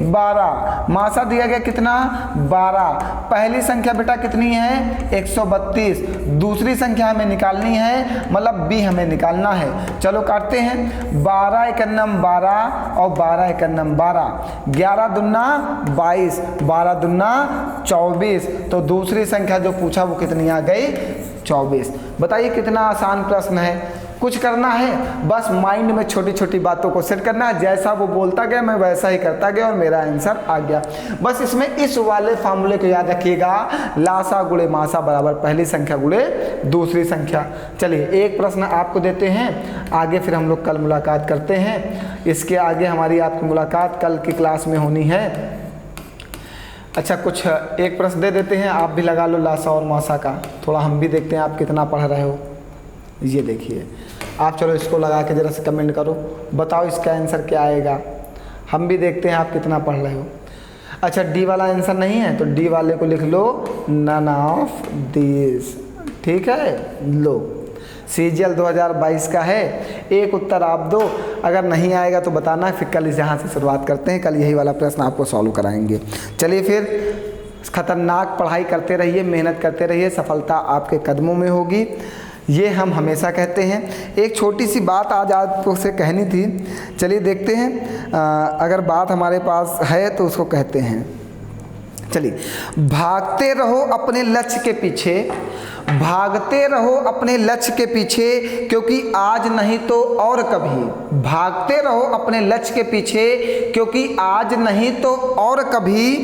12, मासा दिया गया कितना, 12। पहली संख्या बेटा कितनी है, 132। दूसरी संख्या हमें निकालनी है, मतलब b हमें निकालना है। चलो काटते हैं, 12 एकन्नम 12 और 12 एकन्नम 12, 11 दुन्ना 22, 12 दुन्ना 24। तो दूसरी संख्या जो पूछा वो कितनी आ गई, 24। बताइए कितना आसान प्रश्न है। कुछ करना है, बस माइंड में छोटी छोटी बातों को सेट करना है। जैसा वो बोलता गया मैं वैसा ही करता गया और मेरा आंसर आ गया। बस इसमें इस वाले फार्मूले को याद रखिएगा, लासा गुणे मासा बराबर पहली संख्या गुणे दूसरी संख्या। चलिए एक प्रश्न आपको देते हैं, आगे फिर हम लोग कल मुलाकात करते हैं। इसके आगे हमारी आपकी मुलाकात कल की क्लास में होनी है। अच्छा, कुछ एक प्रश्न दे देते हैं, आप भी लगा लो लासा और मासा का, थोड़ा हम भी देखते हैं आप कितना पढ़ रहे हो। ये देखिए आप, चलो इसको लगा के ज़रा से कमेंट करो, बताओ इसका आंसर क्या आएगा। हम भी देखते हैं आप कितना पढ़ रहे हो। अच्छा, डी वाला आंसर नहीं है तो डी वाले को लिख लो, नन ऑफ दिस, ठीक है। लो CGL 2022 का है, एक उत्तर आप दो, अगर नहीं आएगा तो बताना, फिर कल यहाँ से शुरुआत करते हैं। कल यही वाला प्रश्न आपको सॉल्व कराएंगे। चलिए फिर खतरनाक पढ़ाई करते रहिए, मेहनत करते रहिए, सफलता आपके कदमों में होगी, ये हम हमेशा कहते हैं। एक छोटी सी बात आज आपको से कहनी थी, चलिए देखते हैं। अगर बात हमारे पास है तो उसको कहते हैं। चलिए, भागते रहो अपने लक्ष्य के पीछे, भागते रहो अपने लक्ष्य के पीछे, क्योंकि आज नहीं तो और कभी। भागते रहो अपने लक्ष्य के पीछे, क्योंकि आज नहीं तो और कभी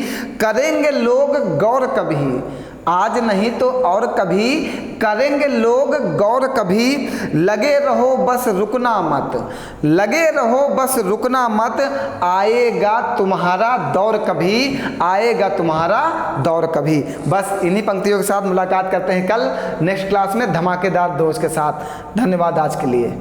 करेंगे लोग गौर कभी। आज नहीं तो और कभी करेंगे लोग गौर कभी। लगे रहो बस रुकना मत, लगे रहो बस रुकना मत, आएगा तुम्हारा दौर कभी, आएगा तुम्हारा दौर कभी। बस इन्हीं पंक्तियों के साथ मुलाकात करते हैं कल नेक्स्ट क्लास में धमाकेदार दोस्त के साथ। धन्यवाद आज के लिए।